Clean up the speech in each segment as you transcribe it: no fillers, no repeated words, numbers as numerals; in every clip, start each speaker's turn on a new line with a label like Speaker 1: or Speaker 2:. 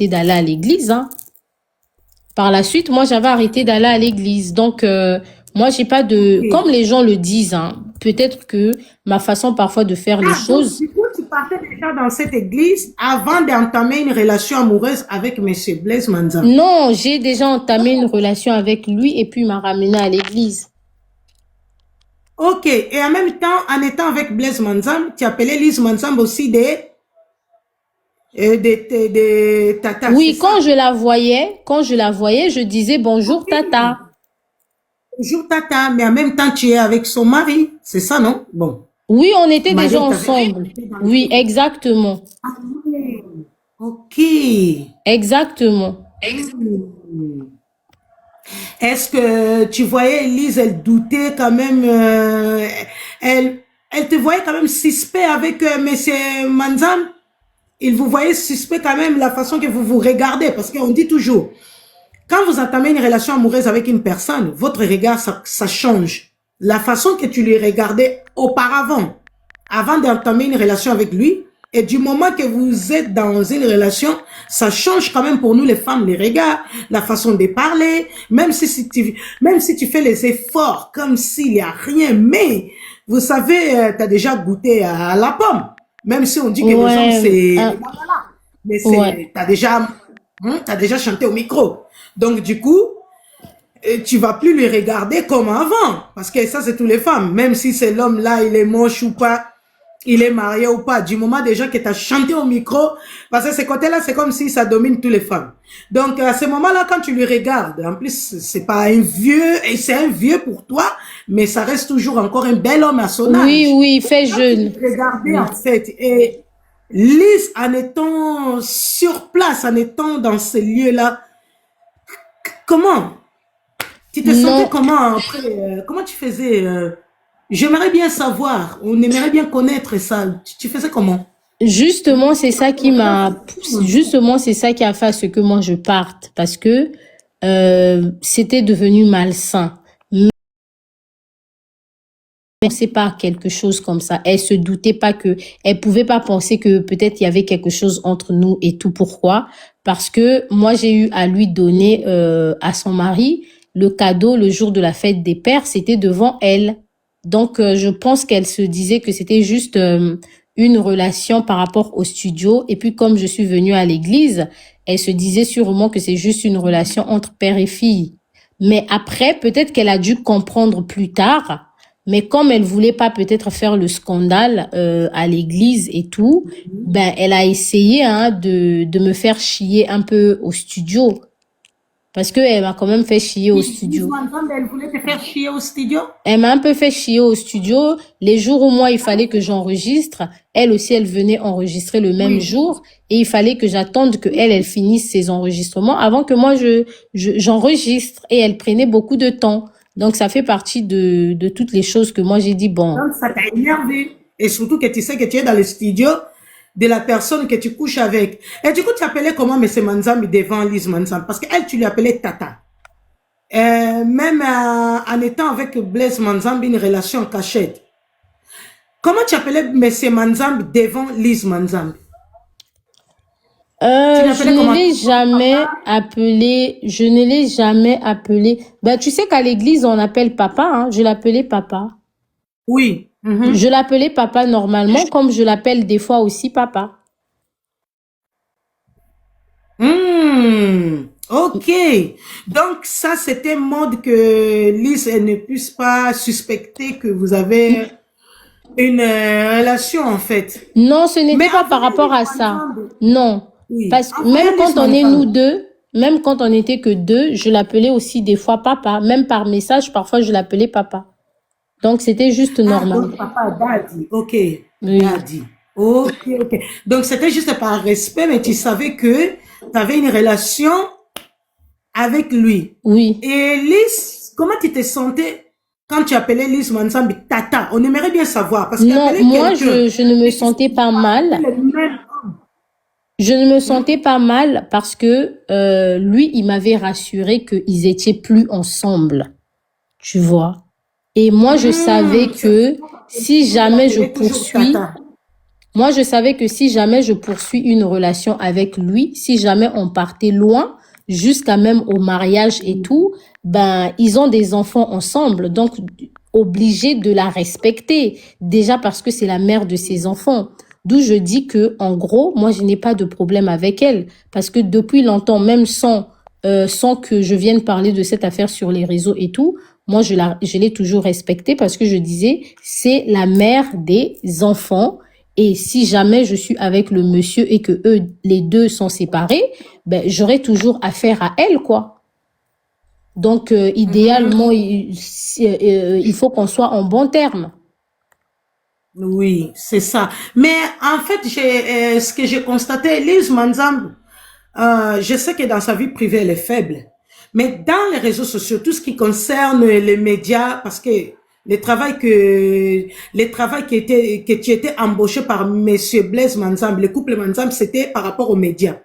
Speaker 1: arrêté d'aller à l'église, hein. Par la suite, moi, j'avais arrêté d'aller à l'église. Donc, moi, j'ai pas de... Comme
Speaker 2: Ok.
Speaker 1: les gens le disent, hein, peut-être que ma façon parfois de faire les
Speaker 2: Ah, donc
Speaker 1: choses...
Speaker 2: du coup, tu partais déjà dans cette église avant d'entamer une relation amoureuse avec Monsieur Blaise Manzam.
Speaker 1: Non, j'ai déjà entamé une relation avec lui et puis il m'a ramené à l'église.
Speaker 2: Ok, et en même temps, en étant avec Blaise Manzam, tu appelais Lise Manzam aussi des tatas, c'est
Speaker 1: Oui,
Speaker 2: ça?
Speaker 1: quand je la voyais, je disais bonjour,
Speaker 2: Ok.
Speaker 1: tata.
Speaker 2: Bonjour tata, mais en même temps, tu es avec son mari, c'est ça, non? Bon,
Speaker 1: Oui, on
Speaker 2: ton
Speaker 1: était
Speaker 2: mari
Speaker 1: déjà
Speaker 2: est avec
Speaker 1: ensemble.
Speaker 2: elle dans
Speaker 1: Oui,
Speaker 2: l'église.
Speaker 1: exactement.
Speaker 2: Ah ouais. Ok.
Speaker 1: Exactement.
Speaker 2: Hmm. Est-ce que tu voyais Elise, elle doutait quand même, elle, elle te voyait quand même suspect avec Monsieur Manzam? Il vous voyait suspect quand même la façon que vous vous regardez, parce qu'on dit toujours, quand vous entamez une relation amoureuse avec une personne, votre regard, ça change. La façon que tu lui regardais auparavant, avant d'entamer une relation avec lui, et du moment que vous êtes dans une relation, ça change quand même pour nous les femmes, les regards, la façon de parler, même si tu fais les efforts comme s'il n'y a rien, mais vous savez, tu as déjà goûté à la pomme. Même si on dit que les hommes,
Speaker 1: Ouais,
Speaker 2: c'est... Mais
Speaker 1: ouais.
Speaker 2: c'est, t'as déjà chanté au micro. Donc, du coup, tu vas plus les regarder comme avant. Parce que ça, c'est tous les femmes. Même si c'est l'homme là, il est moche ou pas, il est marié ou pas. Du moment déjà que tu as chanté au micro, parce que ce côté-là, c'est comme si ça domine toutes les femmes. Donc, à ce moment-là, quand tu lui regardes, en plus, c'est pas un vieux, et c'est un vieux pour toi, mais ça reste toujours encore un bel homme à son
Speaker 1: Oui,
Speaker 2: âge.
Speaker 1: oui, il fait
Speaker 2: Quand tu
Speaker 1: jeune.
Speaker 2: le regardais,
Speaker 1: Oui.
Speaker 2: en fait, et Lise, en étant sur place, en étant dans ces lieux-là, comment tu te sentais
Speaker 1: Non,
Speaker 2: comment après comment tu faisais j'aimerais bien savoir, on aimerait bien connaître ça. Tu faisais comment?
Speaker 1: justement, c'est ça qui m'a poussé, justement, c'est ça qui a fait à ce que moi je parte parce que c'était devenu malsain. Pensait pas à quelque chose comme ça. Elle se doutait pas que, elle pouvait pas penser que peut-être il y avait quelque chose entre nous et tout. Pourquoi? Parce que moi j'ai eu à lui donner à son mari le cadeau le jour de la fête des pères, c'était devant elle. Donc je pense qu'elle se disait que c'était juste une relation par rapport au studio. Et puis comme je suis venue à l'église, elle se disait sûrement que c'est juste une relation entre père et fille. Mais après, peut-être qu'elle a dû comprendre plus tard, mais comme elle voulait pas peut-être faire le scandale à l'église et tout, ben elle a essayé hein, de me faire chier un peu au studio. Parce que elle m'a quand même fait chier au
Speaker 2: Lise
Speaker 1: studio.
Speaker 2: Manzambe, elle voulait te faire chier au studio?
Speaker 1: Elle m'a un peu fait chier au studio. Les jours où moi, il fallait que j'enregistre, elle aussi, elle venait enregistrer le même
Speaker 2: Oui.
Speaker 1: jour. Et il fallait que j'attende que elle finisse ses enregistrements avant que moi, j'enregistre. Et elle prenait beaucoup de temps. Donc, ça fait partie de toutes les choses que moi, j'ai dit, bon,
Speaker 2: Donc ça t'a énervé. Et surtout que tu sais que tu es dans le studio de la personne que tu couches avec. Et du coup, tu appelais comment M. Manzambi devant Lise Manzambi? Parce qu'elle, tu lui appelais Tata. Même en étant avec Blaise Manzambi, une relation en cachette. Comment tu appelais M. Manzambi devant Lise Manzambi? Tu
Speaker 1: Je
Speaker 2: l'appelais
Speaker 1: ne
Speaker 2: comment?
Speaker 1: l'ai jamais
Speaker 2: Papa?
Speaker 1: appelé, je ne l'ai jamais appelé. Ben, tu sais qu'à l'église, on appelle papa, hein. Je l'appelais papa.
Speaker 2: Oui.
Speaker 1: Je l'appelais papa normalement, comme je l'appelle des fois aussi papa.
Speaker 2: Ok. Donc, ça, c'était mode que Lise elle ne puisse pas suspecter que vous avez une relation, en fait.
Speaker 1: Non, ce
Speaker 2: Mais
Speaker 1: n'était pas par
Speaker 2: envoyez
Speaker 1: rapport
Speaker 2: Lise
Speaker 1: à ça.
Speaker 2: Manzambi.
Speaker 1: Non.
Speaker 2: Oui.
Speaker 1: Parce que même
Speaker 2: Envoyez Lise
Speaker 1: quand on est nous
Speaker 2: Manzambi.
Speaker 1: deux, même quand on n'était que deux, je l'appelais aussi des fois papa. Même par message, parfois je l'appelais papa. Donc c'était juste
Speaker 2: Ah,
Speaker 1: normal.
Speaker 2: donc papa Daddy. Ok.
Speaker 1: Oui.
Speaker 2: Daddy. Ok, ok. Donc, c'était juste par respect, mais tu savais que tu avais une relation avec lui.
Speaker 1: Oui.
Speaker 2: Et Lise, comment tu te sentais quand tu appelais Lise Manzambi Tata? On aimerait bien savoir, parce
Speaker 1: Non,
Speaker 2: qu'appeler
Speaker 1: moi,
Speaker 2: quelqu'un
Speaker 1: je ne me
Speaker 2: que tu sais
Speaker 1: sentais
Speaker 2: que
Speaker 1: pas
Speaker 2: c'est pas
Speaker 1: mal.
Speaker 2: le même
Speaker 1: Je ne me
Speaker 2: homme.
Speaker 1: sentais pas mal parce que lui, il m'avait rassuré qu'ils étaient plus ensemble, tu vois. Et moi, je savais
Speaker 2: C'est
Speaker 1: que
Speaker 2: pourquoi parce que
Speaker 1: si
Speaker 2: lui, il
Speaker 1: jamais je
Speaker 2: appelait toujours
Speaker 1: poursuis,
Speaker 2: Tata.
Speaker 1: Moi, je savais que si jamais je poursuis une relation avec lui, si jamais on partait loin, jusqu'à même au mariage et tout, ben, ils ont des enfants ensemble, donc obligé de la respecter. Déjà parce que c'est la mère de ses enfants. D'où je dis que, en gros, moi, je n'ai pas de problème avec elle. Parce que depuis longtemps, même sans que je vienne parler de cette affaire sur les réseaux et tout, moi, je l'ai toujours respectée parce que je disais, c'est la mère des enfants. Et si jamais je suis avec le monsieur et que eux, les deux sont séparés, ben, j'aurai toujours affaire à elle, quoi. Donc, idéalement, il faut qu'on soit en bon terme.
Speaker 2: Oui, c'est ça. Mais en fait, ce que j'ai constaté, Lise Manzambe, je sais que dans sa vie privée, elle est faible. Mais dans les réseaux sociaux, tout ce qui concerne les médias, parce que que tu étais embauché par Monsieur Blaise Manzambe, le couple Manzambe, c'était par rapport aux médias.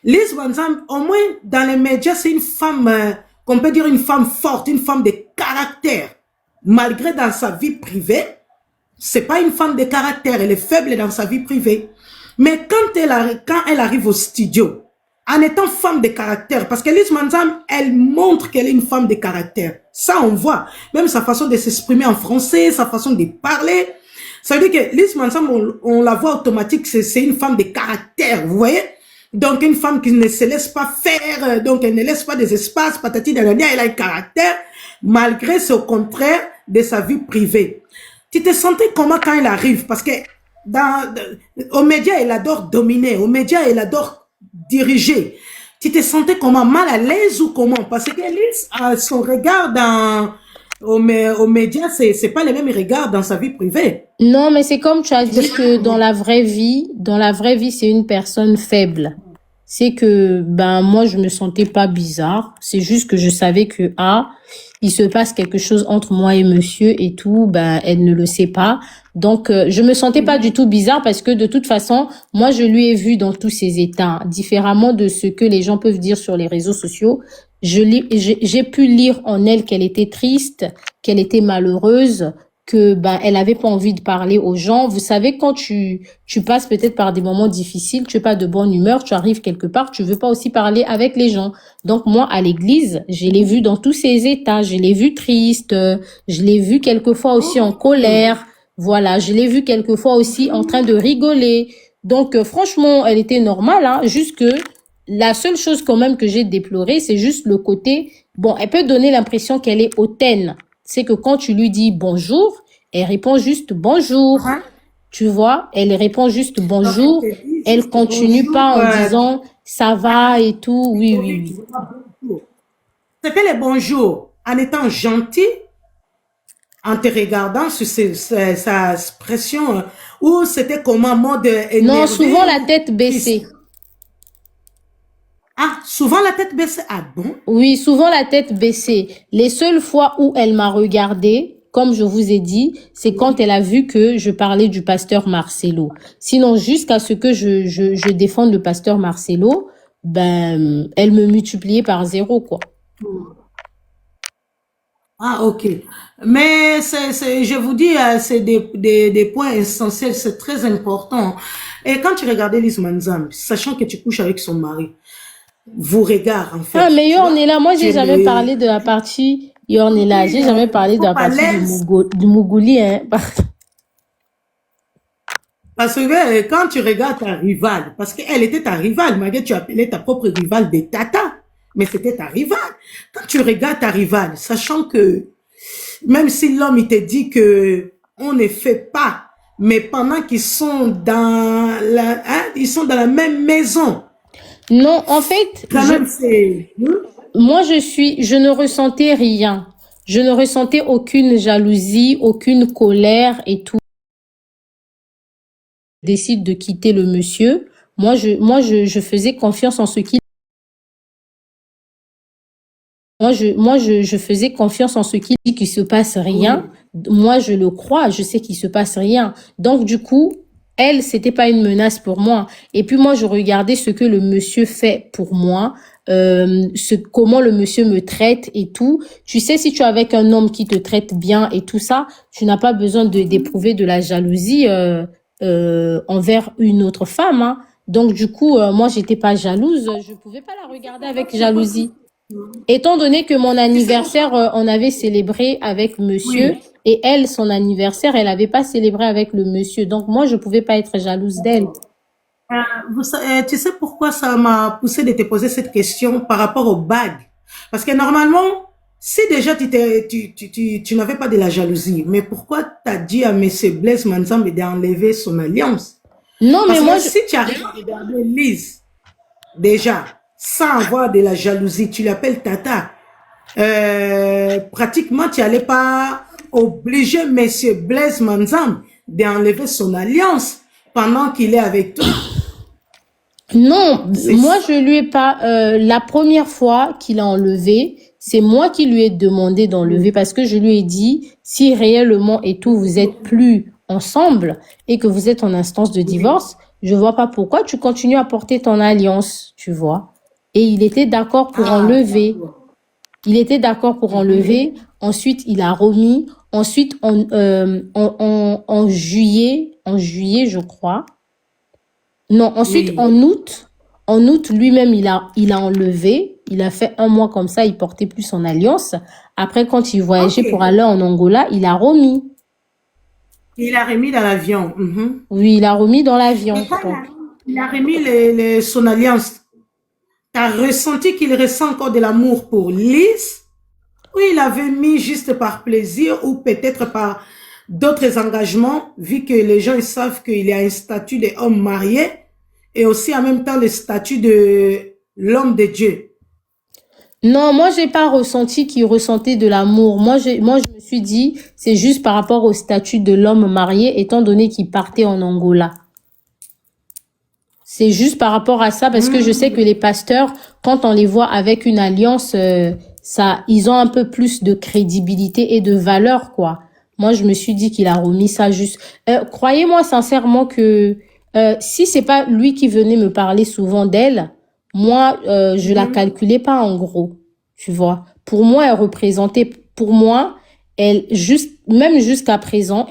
Speaker 2: Lise Manzambe, au moins dans les médias, c'est une femme, qu'on peut dire une femme forte, une femme de caractère. Malgré dans sa vie privée, c'est pas une femme de caractère, elle est faible dans sa vie privée. Mais quand elle arrive au studio, en étant femme de caractère, parce que Lise Manzam, elle montre qu'elle est une femme de caractère. Ça, on voit. Même sa façon de s'exprimer en français, sa façon de parler. Ça veut dire que Lise Manzam, on la voit automatique, c'est une femme de caractère, vous voyez? Donc, une femme qui ne se laisse pas faire, donc elle ne laisse pas des espaces, patati dalania, elle a un caractère, malgré ce contraire de sa vie privée. Tu te sentais comment quand elle arrive? Parce que aux médias, elle adore dominer. Aux médias, elle adore diriger. Tu te sentais comment? Mal à l'aise ou comment? Parce que son regard aux médias, c'est pas le même regard dans sa vie privée.
Speaker 1: Non, mais c'est comme tu as dit que dans la vraie vie, c'est une personne faible. C'est que, ben, moi, je me sentais pas bizarre. C'est juste que je savais que, il se passe quelque chose entre moi et monsieur et tout, ben, elle ne le sait pas. Donc, je me sentais pas du tout bizarre parce que de toute façon, moi, je lui ai vu dans tous ses états, différemment de ce que les gens peuvent dire sur les réseaux sociaux. J'ai pu lire en elle qu'elle était triste, qu'elle était malheureuse, que ben elle avait pas envie de parler aux gens. Vous savez, quand tu passes peut-être par des moments difficiles, tu es pas de bonne humeur, tu arrives quelque part, tu veux pas aussi parler avec les gens. Donc moi à l'église, je l'ai vue dans tous ses états, je l'ai vue triste, je l'ai vue quelquefois aussi en colère. Voilà, je l'ai vue quelquefois aussi en train de rigoler. Donc franchement, elle était normale, hein, juste que la seule chose quand même que j'ai déplorée, c'est juste le côté, bon, elle peut donner l'impression qu'elle est hautaine. C'est que quand tu lui dis bonjour, elle répond juste bonjour.
Speaker 2: Hein?
Speaker 1: Tu vois, elle répond juste
Speaker 2: Donc, elle
Speaker 1: bonjour.
Speaker 2: te dit
Speaker 1: Elle
Speaker 2: juste
Speaker 1: continue
Speaker 2: bonjour.
Speaker 1: pas en disant ça va et tout. Oui, oui, oui.
Speaker 2: C'était les bonjours en étant gentil, en te regardant sur sa expression, ou c'était comment, mode
Speaker 1: Non,
Speaker 2: énervé
Speaker 1: souvent la
Speaker 2: ou
Speaker 1: tête baissée.
Speaker 2: triste. Ah, souvent la tête baissée. Ah bon?
Speaker 1: Oui, souvent la tête baissée. Les seules fois où elle m'a regardé, comme je vous ai dit, c'est quand elle a vu que je parlais du pasteur Marcelo. Sinon, jusqu'à ce que je défende le pasteur Marcelo, ben, elle me multipliait par zéro, quoi.
Speaker 2: Ah, ok. Mais je vous dis, c'est des points essentiels, c'est très important. Et quand tu regardais Lise Manzam, sachant que tu couches avec son mari, vous regardez en
Speaker 1: Ah,
Speaker 2: fait,
Speaker 1: mais
Speaker 2: tu
Speaker 1: Yorn est
Speaker 2: vois,
Speaker 1: là. Moi, j'ai
Speaker 2: tu
Speaker 1: jamais
Speaker 2: le...
Speaker 1: parlé de la partie Yorn est là.
Speaker 2: Oui,
Speaker 1: J'ai jamais parlé de
Speaker 2: faut
Speaker 1: la
Speaker 2: pas
Speaker 1: partie
Speaker 2: l'aise.
Speaker 1: Du Mougouli, hein.
Speaker 2: Parce que quand tu regardes ta rivale, parce qu'elle était ta rivale, malgré que tu appelais ta propre rivale des tata, mais c'était ta rivale. Quand tu regardes ta rivale, sachant que même si l'homme il te dit que on ne fait pas, mais pendant qu'ils sont ils sont dans la même maison,
Speaker 1: Non, en fait,
Speaker 2: quand même c'est,
Speaker 1: moi, je ne ressentais rien. Je ne ressentais aucune jalousie, aucune colère et tout. Je décide de quitter le monsieur. Je faisais confiance en ce qu'il je faisais confiance en ce qu'il dit qu'il se passe
Speaker 2: oui.
Speaker 1: rien. Moi, je le crois, je sais qu'il se passe rien. Donc, du coup, elle, c'était pas une menace pour moi. Et puis, moi, je regardais ce que le monsieur fait pour moi, comment le monsieur me traite et tout. Tu sais, si tu es avec un homme qui te traite bien et tout ça, tu n'as pas besoin d'éprouver de la jalousie, envers une autre femme, hein. Donc du coup, moi, j'étais pas jalouse. Je pouvais pas la regarder avec
Speaker 2: C'est possible.
Speaker 1: jalousie. Étant donné que mon
Speaker 2: Tu sais pourquoi?
Speaker 1: anniversaire, on avait célébré avec monsieur
Speaker 2: Oui.
Speaker 1: et elle, son anniversaire, elle avait pas célébré avec le monsieur. Donc moi, je pouvais pas être jalouse d'elle.
Speaker 2: Euh, tu sais pourquoi ça m'a poussé de te poser cette question par rapport aux bagues? Parce que normalement, si déjà tu n'avais pas de la jalousie, mais pourquoi t'as dit à Monsieur Blaise Manzambe d'enlever son alliance?
Speaker 1: Non, mais
Speaker 2: Parce que
Speaker 1: moi, je,
Speaker 2: si tu arrives à regarder Lise, déjà, sans avoir de la jalousie, tu l'appelles Tata, pratiquement tu n'allais pas obliger Monsieur Blaise Manzambe d'enlever son alliance pendant qu'il est avec toi.
Speaker 1: non,
Speaker 2: C'est
Speaker 1: moi,
Speaker 2: ça.
Speaker 1: je lui ai pas, la première fois qu'il a enlevé, c'est moi qui lui ai demandé d'enlever parce que je lui ai dit, si réellement et tout, vous êtes plus ensemble et que vous êtes en instance de
Speaker 2: Oui.
Speaker 1: divorce, je vois pas pourquoi tu continues à porter ton alliance, tu vois. Et il était d'accord pour
Speaker 2: Ah,
Speaker 1: enlever.
Speaker 2: d'accord.
Speaker 1: Il était d'accord pour
Speaker 2: Mhm.
Speaker 1: enlever. Ensuite, il a remis. Ensuite, en juillet, je crois. Non, ensuite,
Speaker 2: Oui.
Speaker 1: en août, lui-même, il a enlevé. Il a fait un mois comme ça, il portait plus son alliance. Après, quand il
Speaker 2: Ok.
Speaker 1: voyageait pour aller en Angola, il a remis.
Speaker 2: Il a remis dans l'avion. Mhm.
Speaker 1: Oui, il a remis dans
Speaker 2: Et
Speaker 1: l'avion.
Speaker 2: quand
Speaker 1: Donc,
Speaker 2: il a remis son alliance, tu as ressenti qu'il ressent encore de l'amour pour Lise ou il avait mis juste par plaisir ou peut-être par d'autres engagements, vu que les gens ils savent qu'il y a un statut d'homme marié et aussi en même temps le statut de l'homme de Dieu.
Speaker 1: non, moi, j'ai pas ressenti qu'il ressentait de l'amour. Moi, je me suis dit, c'est juste par rapport au statut de l'homme marié, étant donné qu'il partait en Angola. C'est juste par rapport à ça, parce que je sais que
Speaker 2: Hmm.
Speaker 1: les pasteurs, quand on les voit avec une alliance, ça, ils ont un peu plus de crédibilité et de valeur, quoi. Moi, je me suis dit qu'il a remis ça juste. Croyez-moi sincèrement que si c'est pas lui qui venait me parler souvent d'elle, moi, je la
Speaker 2: Mhm.
Speaker 1: calculais pas en gros, tu vois. Pour moi, elle représentait, pour moi, même jusqu'à présent,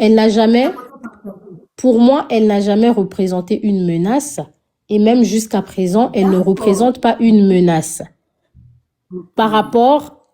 Speaker 1: pour moi, elle n'a jamais représenté une menace. Et même jusqu'à présent, elle ne
Speaker 2: D'accord.
Speaker 1: représente pas une menace. Par
Speaker 2: Ok.
Speaker 1: rapport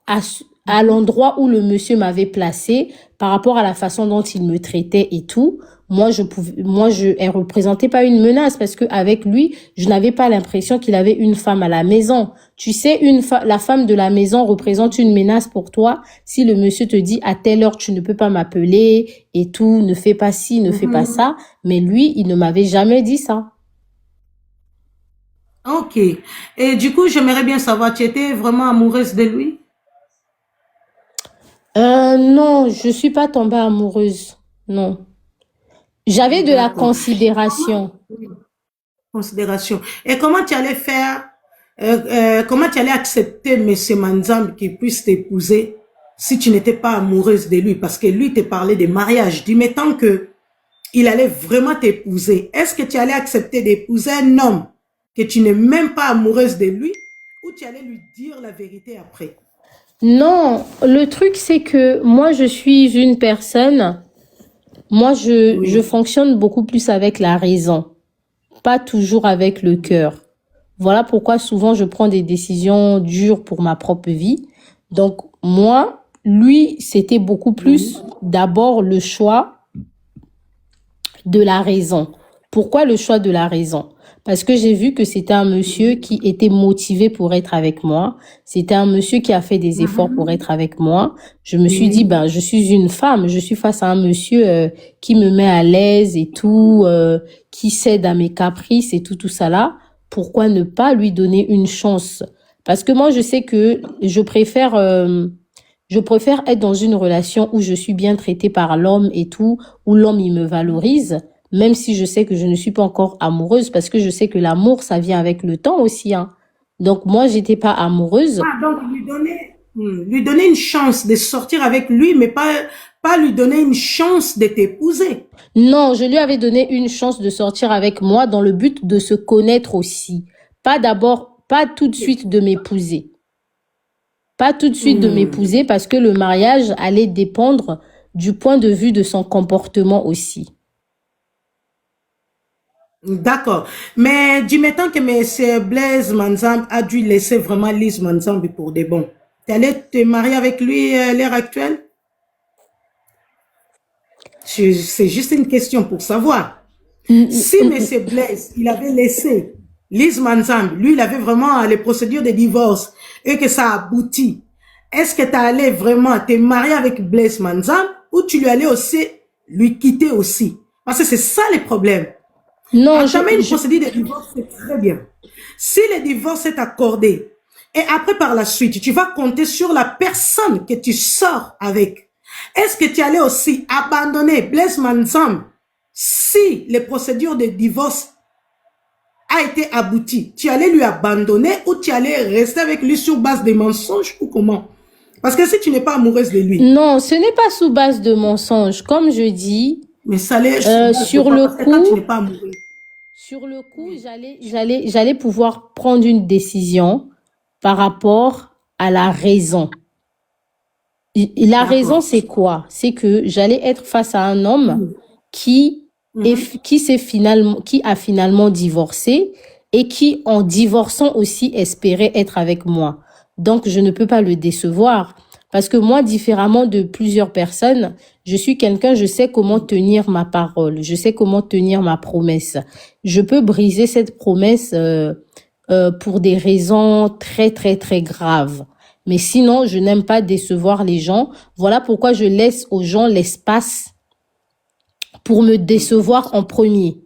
Speaker 1: à l'endroit où le monsieur m'avait placé, par rapport à la façon dont il me traitait et tout, elle représentait pas une menace parce que avec lui, je n'avais pas l'impression qu'il avait une femme à la maison. Tu sais, la femme de la maison représente une menace pour toi si le monsieur te dit à telle heure tu ne peux pas m'appeler et tout, ne fais pas ci, ne fais pas
Speaker 2: Mhm.
Speaker 1: ça. Mais lui, il ne m'avait jamais dit ça.
Speaker 2: Ok. Et du coup, j'aimerais bien savoir, tu étais vraiment amoureuse de lui?
Speaker 1: Non, je suis pas tombée amoureuse. Non. J'avais de la
Speaker 2: D'accord.
Speaker 1: considération.
Speaker 2: Considération. Et comment tu allais faire, comment tu allais accepter Monsieur Manzam qui puisse t'épouser si tu n'étais pas amoureuse de lui? Parce que lui te parlait de mariage. Dis, mais tant que il allait vraiment t'épouser, est-ce que tu allais accepter d'épouser un homme que tu n'es même pas amoureuse de lui ou tu allais lui dire la vérité après?
Speaker 1: Non, le truc c'est que moi je suis une personne, je
Speaker 2: Oui.
Speaker 1: fonctionne beaucoup plus avec la raison, pas toujours avec le cœur. Voilà pourquoi souvent je prends des décisions dures pour ma propre vie. Donc moi, lui, c'était beaucoup
Speaker 2: Oui.
Speaker 1: plus d'abord le choix de la raison. Pourquoi le choix de la raison? Parce que j'ai vu que c'était un monsieur qui était motivé pour être avec moi. C'était un monsieur qui a fait des efforts pour
Speaker 2: Mhm.
Speaker 1: être avec moi. Je me suis dit,
Speaker 2: Oui.
Speaker 1: ben, je suis une femme, je suis face à un monsieur qui me met à l'aise et tout, qui cède à mes caprices et tout ça là. Pourquoi ne pas lui donner une chance? Parce que moi, je sais que je préfère être dans une relation où je suis bien traitée par l'homme et tout, où l'homme il me valorise, même si je sais que je ne suis pas encore amoureuse, parce que je sais que l'amour, ça vient avec le temps aussi, hein. Donc moi, j'étais pas amoureuse.
Speaker 2: Ah, donc lui donner une chance de sortir avec lui, mais pas lui donner une chance de t'épouser.
Speaker 1: Non, je lui avais donné une chance de sortir avec moi dans le but de se connaître aussi. Pas tout de suite de m'épouser. Pas tout de suite de
Speaker 2: Hmm.
Speaker 1: m'épouser parce que le mariage allait dépendre du point de vue de son comportement aussi.
Speaker 2: D'accord. Mais du temps que M. Blaise Manzambe a dû laisser vraiment Lise Manzambe pour de bon. Tu allais te marier avec lui à l'heure actuelle? C'est juste une question pour savoir.
Speaker 1: N-
Speaker 2: Si
Speaker 1: n-
Speaker 2: M. Blaise, il avait laissé Lise Manzambe, lui, il avait vraiment les procédures de divorce et que ça aboutit, est-ce que tu allais vraiment te marier avec Blaise Manzambe ou tu lui allais aussi lui quitter aussi? Parce que c'est ça le problème.
Speaker 1: Non,
Speaker 2: Entamer une procédure de divorce, c'est très bien. Si le divorce est accordé, et après par la suite, tu vas compter sur la personne que tu sors avec. Est-ce que tu allais aussi abandonner Blaise Manzam si les procédures de divorce a été aboutie? Tu allais lui abandonner ou tu allais rester avec lui sur base des mensonges ou comment? Parce que si tu n'es pas amoureuse de lui,
Speaker 1: non, ce n'est pas sous base de mensonges. Comme je dis,
Speaker 2: mais ça allait sur base de
Speaker 1: sur
Speaker 2: quoi?
Speaker 1: le
Speaker 2: Parce que quand tu n'es
Speaker 1: coup,
Speaker 2: pas amoureuse.
Speaker 1: j'allais pouvoir prendre une décision par rapport à la raison. La raison,
Speaker 2: D'accord.
Speaker 1: c'est quoi? C'est que j'allais être face à un homme
Speaker 2: Mhm.
Speaker 1: qui
Speaker 2: Mhm.
Speaker 1: qui a finalement divorcé et qui, en divorçant aussi, espérait être avec moi. Donc, je ne peux pas le décevoir parce que moi, différemment de plusieurs personnes, je suis quelqu'un, je sais comment tenir ma parole, je sais comment tenir ma promesse. Je peux briser cette promesse pour des raisons très, très, très graves. Mais sinon, je n'aime pas décevoir les gens. Voilà pourquoi je laisse aux gens l'espace pour me décevoir en premier.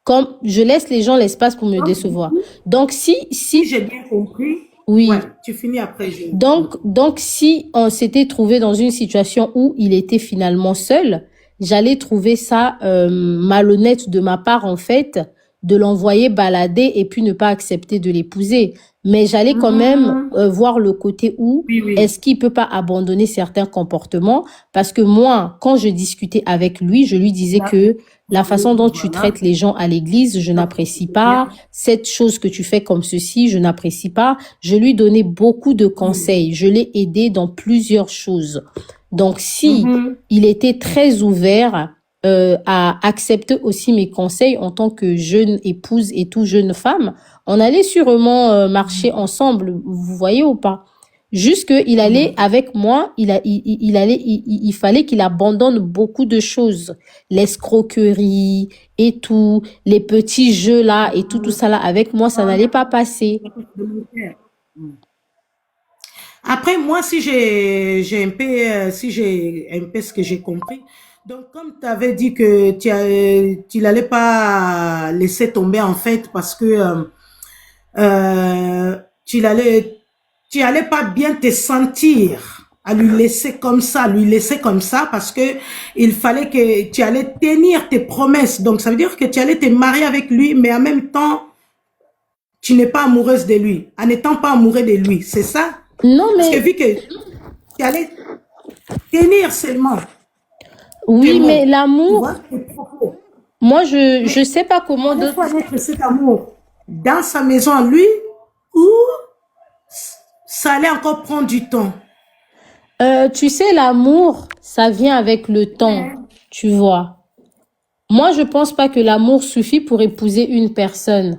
Speaker 1: Comme je laisse les gens l'espace pour me
Speaker 2: Donc, du
Speaker 1: décevoir.
Speaker 2: coup,
Speaker 1: Donc,
Speaker 2: si j'ai bien compris, ouais,
Speaker 1: oui.
Speaker 2: tu finis après.
Speaker 1: Donc, si on s'était trouvé dans une situation où il était finalement seul, j'allais trouver ça malhonnête de ma part, en fait, de l'envoyer balader et puis ne pas accepter de l'épouser. Mais j'allais quand même
Speaker 2: Mhm.
Speaker 1: voir le côté où
Speaker 2: Oui, oui.
Speaker 1: est-ce qu'il peut pas abandonner certains comportements parce que moi, quand je discutais avec lui, je lui disais
Speaker 2: Là,
Speaker 1: que la façon dont tu
Speaker 2: voilà.
Speaker 1: traites les gens à l'église, je
Speaker 2: Ça,
Speaker 1: n'apprécie
Speaker 2: c'est bien.
Speaker 1: pas. Cette chose que tu fais comme ceci, je n'apprécie pas. Je lui donnais beaucoup de
Speaker 2: Mhm.
Speaker 1: conseils. Je l'ai aidé dans plusieurs choses. Donc, si
Speaker 2: Mhm.
Speaker 1: il était très ouvert à accepter aussi mes conseils en tant que jeune épouse et tout jeune femme, on allait sûrement marcher ensemble. Vous voyez ou pas? Juste qu'il allait
Speaker 2: Mhm.
Speaker 1: avec moi, il fallait qu'il abandonne beaucoup de choses, l'escroquerie et tout, les petits jeux là et tout ça là. Avec moi, ça n'allait pas passer.
Speaker 2: Après, moi, si j'ai un peu, si j'ai un peu ce que j'ai compris. Donc, comme tu avais dit que tu n'allais pas laisser tomber, en fait, parce que tu allais pas bien te sentir à lui laisser comme ça, lui laisser comme ça, parce que il fallait que tu allais tenir tes promesses. Donc, ça veut dire que tu allais te marier avec lui, mais en même temps, tu n'es pas amoureuse de lui, en n'étant pas amoureux de lui. C'est ça?
Speaker 1: Non,
Speaker 2: Parce que
Speaker 1: mais
Speaker 2: vu que tu allais tenir seulement tes
Speaker 1: oui, mais
Speaker 2: mots, tu vois,
Speaker 1: l'amour,
Speaker 2: tes propos.
Speaker 1: moi, je
Speaker 2: Mais
Speaker 1: sais pas comment
Speaker 2: il
Speaker 1: d'autres.
Speaker 2: faut mettre cet amour dans sa maison, lui, ou ça allait encore prendre du temps.
Speaker 1: Tu sais, l'amour, ça vient avec le temps, tu vois. Moi, je pense pas que l'amour suffit pour épouser une personne.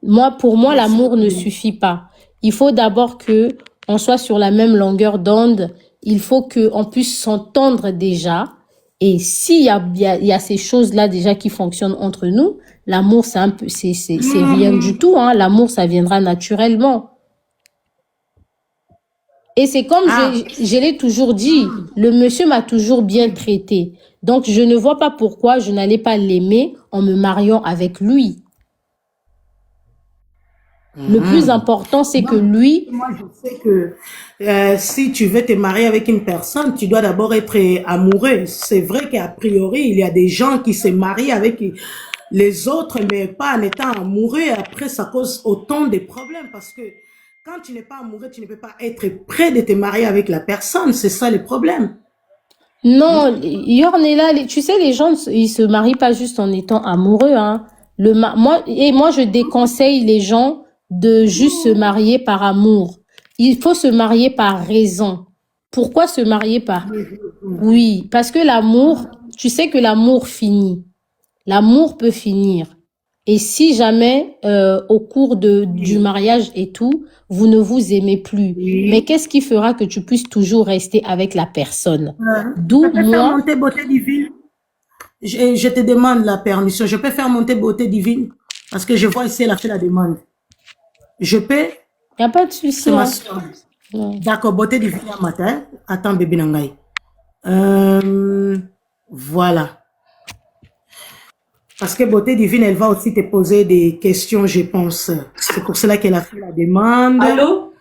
Speaker 1: Moi, pour moi,
Speaker 2: Merci.
Speaker 1: l'amour ne suffit pas. Il faut d'abord que on soit sur la même longueur d'onde. Il faut que on puisse s'entendre déjà. Et s'il y a, il y a ces choses-là déjà qui fonctionnent entre nous, l'amour, c'est un peu, c'est rien du tout, hein. L'amour, ça viendra naturellement. Et c'est comme
Speaker 2: Ah,
Speaker 1: je l'ai toujours dit, le monsieur m'a toujours bien traité. Donc, je ne vois pas pourquoi je n'allais pas l'aimer en me mariant avec lui. Le plus
Speaker 2: mhm.
Speaker 1: important, c'est que
Speaker 2: Moi,
Speaker 1: lui,
Speaker 2: moi, je sais que si tu veux te marier avec une personne, tu dois d'abord être amoureux. C'est vrai qu'a priori, il y a des gens qui se marient avec les autres, mais pas en étant amoureux. Après, ça cause autant de problèmes parce que quand tu n'es pas amoureux, tu ne peux pas être prêt de te marier avec la personne. C'est ça le problème.
Speaker 1: non, Yornella, tu sais, les gens, ils se marient pas juste en étant amoureux, hein. Moi, je déconseille les gens de juste se marier par amour. Il faut se marier par raison. Pourquoi se marier par? Oui, parce que l'amour, tu sais que l'amour finit. L'amour peut finir. Et si jamais, au cours du mariage et tout, vous ne vous aimez plus, mais qu'est-ce qui fera que tu puisses toujours rester avec la personne? D'où
Speaker 2: Je peux faire
Speaker 1: moi,
Speaker 2: monter beauté divine. Je te demande la permission. Je peux faire monter beauté divine parce que je vois ici, elle a fait la demande. Je peux.
Speaker 1: il n'y a pas de
Speaker 2: C'est
Speaker 1: souci.
Speaker 2: ma
Speaker 1: Hein.
Speaker 2: soeur.
Speaker 1: Ouais.
Speaker 2: D'accord, beauté divine à matin. Attends, bébé Nangaï. Voilà. Parce que beauté divine, elle va aussi te poser des questions, je pense. C'est pour cela qu'elle a fait la demande.
Speaker 3: Allô?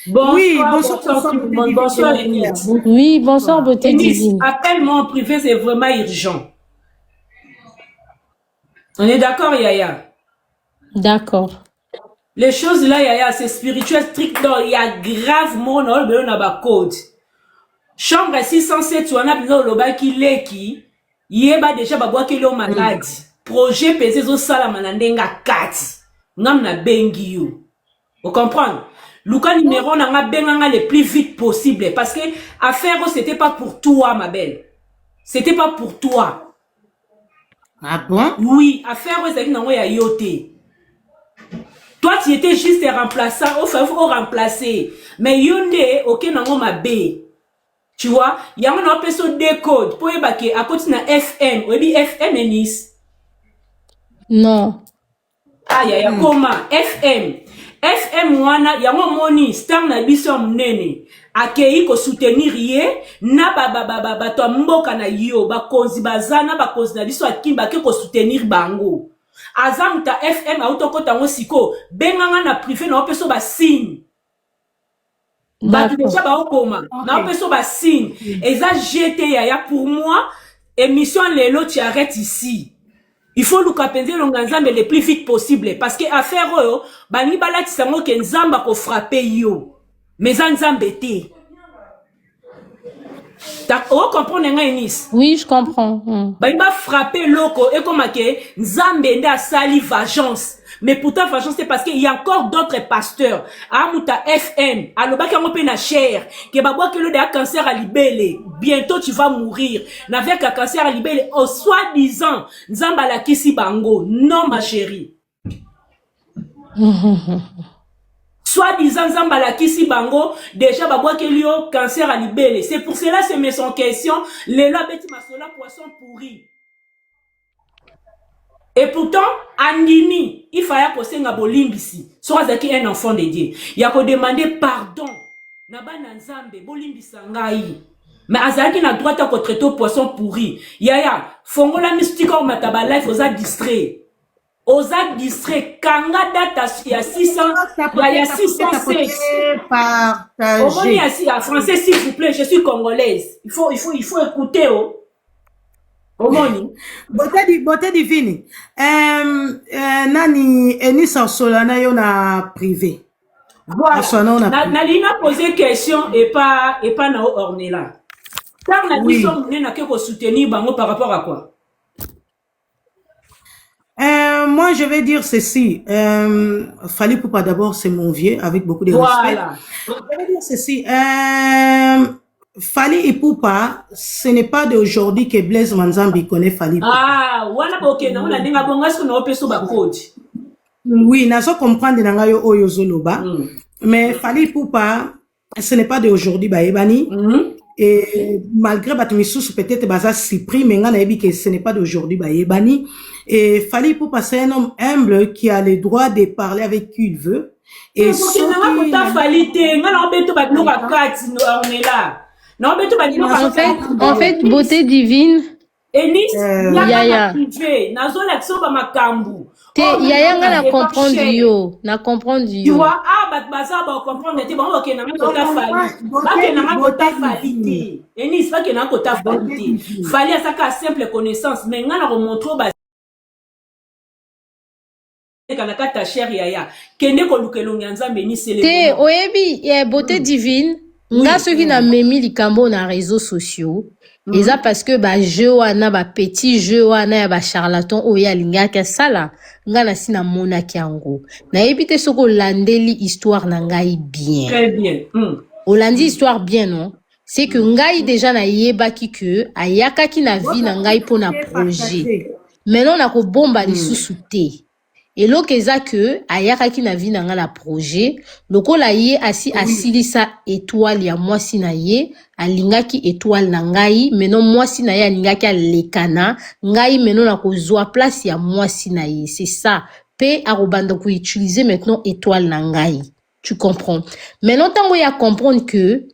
Speaker 2: Bonsoir, oui,
Speaker 3: bonsoir tout le monde. Bonsoir Ennis.
Speaker 1: Oui, bonsoir, beauté
Speaker 3: Ennis,
Speaker 1: divine.
Speaker 3: appelle-moi en privé, c'est vraiment urgent. On est d'accord, Yaya?
Speaker 1: D'accord.
Speaker 3: Les choses là, Yaya, c'est spirituel, strict. Non, il y a gravement, on a code. Chambre 607, tu en as besoin de l'oba qui l'est qui. Yeba déjà, babwa qui l'est malade. Projet pesé au salamanandenga 4. N'am na bengi you. Vous comprenez? Luka numéro n'a benga le plus vite possible. Parce que affaire, c'était pas pour toi, ma belle. C'était pas pour toi.
Speaker 2: Ah bon?
Speaker 3: Oui, affaire, c'est que n'a yoté. Toi, tu étais juste remplaçant, au remplacer. Mais yonde, ok, n'a ma bé. Tu vois, il y a un peu de code pour ébaquer à côté de FM. Oui, FM et Nice.
Speaker 1: Non.
Speaker 3: Ah, il y a comment? FM. FM, il y a un moni, star na biso mnene. Akei ko soutenir ye, na ba to mboka na yo, ba konzi bazana, ba konzi na biso akimba ke ko soutenir bango. Azam ta FM, autoko tango siko, benganga na privé na opeso ba signe. Bah, déjà, bah, comment? Non, personne va signe. Et ça, j'étais, Yaya, pour moi, émission Lélo, tu arrêtes ici. Il faut nous capenzer l'onganzambe le plus vite possible. Parce que affaire, bah, ni balak, c'est moi qui nzamba ko frapper yo. Mais nzambe te. Vous comprenez, Enis?
Speaker 1: Oui, je comprends.
Speaker 3: Bah, il va frapper l'oko, et comme que nzambe nda sali vengeance. Mais pourtant, franchement, c'est parce qu'il y a encore d'autres pasteurs. Amuta FM, alobaki on peut na chair, que babwa que le de cancer à libelle. Bientôt tu vas mourir. N'avec un cancer à libelle, au soi-disant, nzamba la kisi bango. Non, ma chérie. Soi-disant, nzamba la kisi bango, déjà babwa que lui cancer à libelle. C'est pour cela, c'est mes son question, les là, bêti masola, poisson pourri. Et pourtant, Andini, il fallait que c'est un bolimbisi. Soit un enfant de Dieu. Il y a qu'à demander pardon. Naba nanzambe, bolimbisa ngai. Mais Azaki n'a droit à traiter au poisson pourri. Yaya, fongola mystique au mataba life, osa distrait. Osa distrait. Kanga data, il y a 600, il y a 606. Au moins, il y a 6, en français, s'il vous plaît, je suis congolaise. Il faut écouter, oh.
Speaker 2: Beauté divine. Nani Enisa Solana yo na privé.
Speaker 3: Voilà. Nalina posé question et pas na ornela. Car na dit son n'a que soutenir bango par rapport à quoi?
Speaker 2: Moi je vais dire ceci. Fali Poupa d'abord c'est mon vieux avec beaucoup de respect. Je vais dire ceci. Fali Ipupa, ce n'est pas d'aujourd'hui que Blaise Manzambi connaît Fali Ipupa.
Speaker 3: Ah, wana boke na ona denga bonga ce qu'on a peso ba code.
Speaker 2: Oui, nazo comprendre na ngayo oyo zoloba. Mais Fali Ipupa, ce n'est pas d'aujourd'hui ba ebani. Et malgré Batumissous peut-être baza Cyprien, mais ngana ebi que ce n'est pas d'aujourd'hui ba ebani. Et Fali Ipupa c'est un homme humble qui a le droit de parler avec qui il veut. Et
Speaker 3: ce qui na Fali te ngana obeto ba loka kati no ornela. Non, mais
Speaker 1: en fait, beauté divine.
Speaker 3: Enis,
Speaker 1: Yaya. Yaya na comprendre yo, na comprendre yo.
Speaker 3: Tu vois, baza ba comprendre te ba ok na kota fali. Ba ke na kota fali. Enis ba ke na kota fali. Fali asaka simple connaissance, mais ngana remontre ba kanaka ta chère Yaya. Kende ko lukelongi nzambe ni célébrer.
Speaker 1: Te oyebi beauté divine. Nga ceux qui na memi likambo na réseaux sociaux, et ça parce que ba jeu wana ba petit jeu wana ya ba charlatan oya linga ka sala nga na sina mona kiango na ebite soko landeli histoire na ngai bien.
Speaker 3: Très bien.
Speaker 1: Olandi histoire bien non? C'est que ngai déjà na yeba ki que ayaka ki na vie na ngai pour na projet. Maintenant, on a ko bomba les sous-souté. Et l'autre, eza que, ayaka ki na vi na nga la projet, loko la ye asi asili sa étoile ya moi si na ye, alingaki étoile na ngai, maintenant moi si na ye alingaki alekana, ngai maintenant na ko zwa place ya moi si na ye. C'est ça. Pe arobanda ko utiliser maintenant étoile na ngai. Tu comprends? Maintenant, tango ya comprendre que,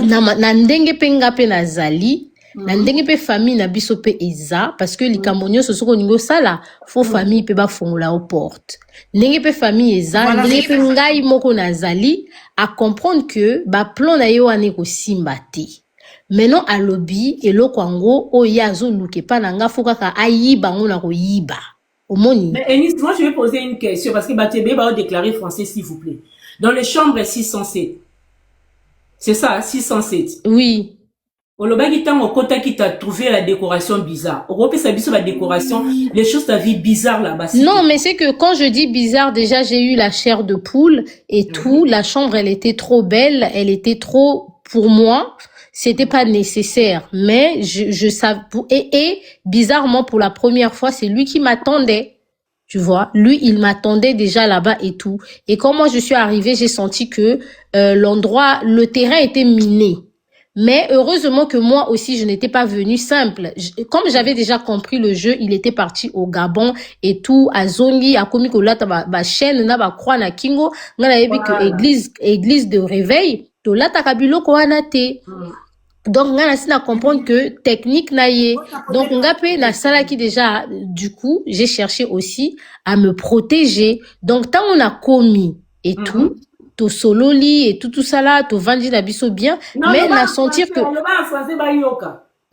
Speaker 1: na ndenge pe nga pe nazali, na ndenge pe famille na biso pe eza parce que likambo nyonso soko ningo sala fo famille pe ba fongola au porte ndenge pe famille eza ndenge pe ngai moko nazali à comprendre que ba plan na yo ane ko simba te maintenant alobi eloko yango oyo azoluke pa na nga fo kaka ayiba ngo na ko yiba omoni.
Speaker 3: Mais Enis, moi je vais poser une question parce que Batebe va déclarer français s'il vous plaît. Dans les chambres 607. C'est ça, 607.
Speaker 1: Oui.
Speaker 3: Olobaki tango kota qui t'a trouvé la décoration bizarre. Europé ça biso la décoration, les choses ta vie bizarre là-bas.
Speaker 1: Non, mais c'est que quand je dis bizarre, déjà j'ai eu la chair de poule et tout. La chambre, elle était trop belle, elle était trop pour moi. C'était pas nécessaire, mais je savais et bizarrement pour la première fois, c'est lui qui m'attendait. Tu vois, lui, il m'attendait déjà là-bas et tout. Et quand moi je suis arrivée, j'ai senti que l'endroit, le terrain était miné. Mais heureusement que moi aussi, je n'étais pas venue simple. Comme j'avais déjà compris le jeu, il était parti au Gabon et tout, à Zongi, à Komikola, ba chaîne, na ba croix na Kingo, na la yebi que église de réveil, to la takabilo ko anate. Donc, nga na comprendre que technique na ye. Donc, nga pe na sala qui déjà, du coup, j'ai cherché aussi à me protéger. Donc, tant on a commis et tout, to sololi et tout ça là, to vandi na biso bien, non, mais na sentir que,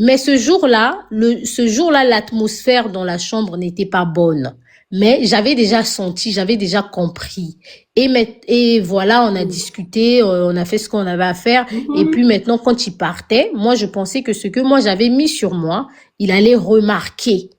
Speaker 1: mais ce jour-là, l'atmosphère dans la chambre n'était pas bonne. Mais j'avais déjà senti, j'avais déjà compris. Et voilà, on a discuté, on a fait ce qu'on avait à faire. Et puis maintenant, quand il partait, moi, je pensais que ce que moi j'avais mis sur moi, il allait remarquer.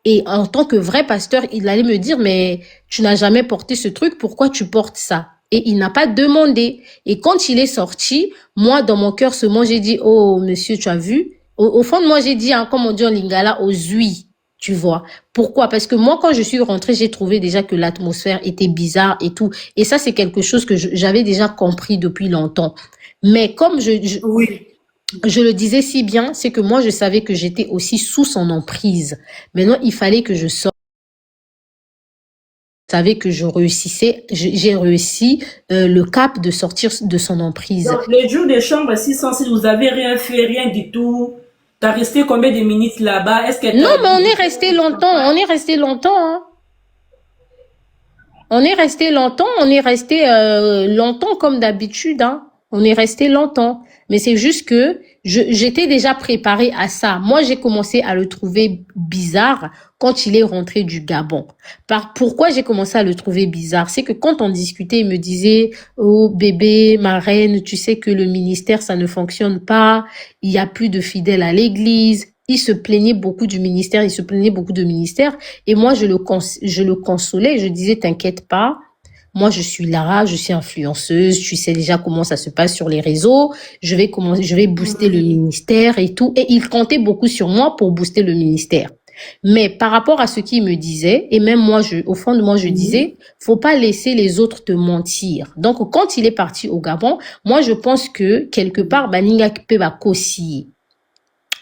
Speaker 1: Et en tant que vrai pasteur, il allait me dire, mais tu n'as jamais porté ce truc, pourquoi tu portes ça? Et il n'a pas demandé. Et quand il est sorti, moi, dans mon cœur, j'ai dit, oh, monsieur, tu as vu? Au fond de moi, j'ai dit, hein, comme on dit en lingala, aux huiles. Tu vois. Pourquoi? Parce que moi, quand je suis rentrée, j'ai trouvé déjà que l'atmosphère était bizarre et tout. Et ça, c'est quelque chose que j'avais déjà compris depuis longtemps. Mais comme je le disais si bien, c'est que moi, je savais que j'étais aussi sous son emprise. Maintenant, il fallait que je sorte. Je savais que je réussissais, j'ai réussi le cap de sortir de son emprise.
Speaker 3: Donc, les jours de chambre 606, vous avez rien fait, rien du tout. T'as resté combien de minutes là-bas? Est-ce que
Speaker 1: non, mais on est resté longtemps. On est resté longtemps. Hein. On est resté longtemps comme d'habitude. Hein. On est resté longtemps. Mais c'est juste que j'étais déjà préparée à ça. Moi, j'ai commencé à le trouver bizarre quand il est rentré du Gabon. Pourquoi j'ai commencé à le trouver bizarre? C'est que quand on discutait, il me disait, oh bébé, ma reine, tu sais que le ministère, ça ne fonctionne pas. Il y a plus de fidèles à l'église. Il se plaignait beaucoup du ministère. Et moi, je le consolais. Je disais, t'inquiète pas. Moi, je suis Lara, je suis influenceuse, tu sais déjà comment ça se passe sur les réseaux, je vais booster le ministère et tout. Et il comptait beaucoup sur moi pour booster le ministère. Mais par rapport à ce qu'il me disait, et même moi, au fond de moi, je disais, faut pas laisser les autres te mentir. Donc, quand il est parti au Gabon, moi, je pense que quelque part, Baninga peut va cossiller.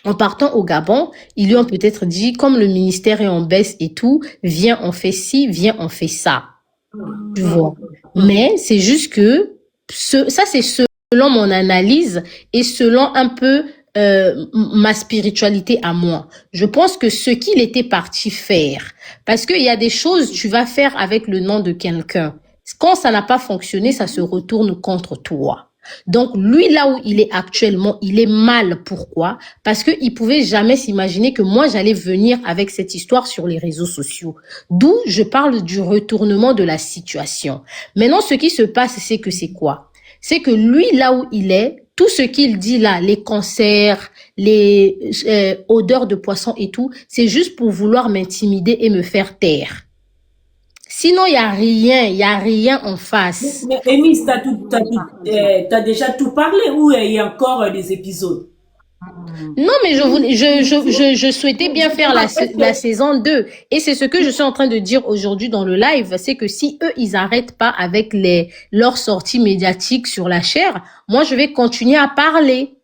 Speaker 1: En partant au Gabon, ils lui ont peut-être dit, comme le ministère est en baisse et tout, viens, on fait ci, viens, on fait ça. Tu vois. Mais c'est juste que ça c'est selon mon analyse et selon un peu ma spiritualité à moi. Je pense que ce qu'il était parti faire, parce qu'il y a des choses tu vas faire avec le nom de quelqu'un. Quand ça n'a pas fonctionné, ça se retourne contre toi. Donc, lui, là où il est actuellement, il est mal. Pourquoi? Parce qu'il pouvait jamais s'imaginer que moi, j'allais venir avec cette histoire sur les réseaux sociaux. D'où je parle du retournement de la situation. Maintenant, ce qui se passe, c'est que c'est quoi? C'est que lui, là où il est, tout ce qu'il dit là, les cancers, les odeurs de poisson et tout, c'est juste pour vouloir m'intimider et me faire taire. Sinon, il y a rien en face.
Speaker 3: Mais Enis, t'as déjà tout parlé ou il y a encore des épisodes?
Speaker 1: Non, mais je souhaitais bien faire la saison 2. Et c'est ce que je suis en train de dire aujourd'hui dans le live. C'est que si eux, ils arrêtent pas avec leurs sorties médiatiques sur la chair, moi, je vais continuer à parler.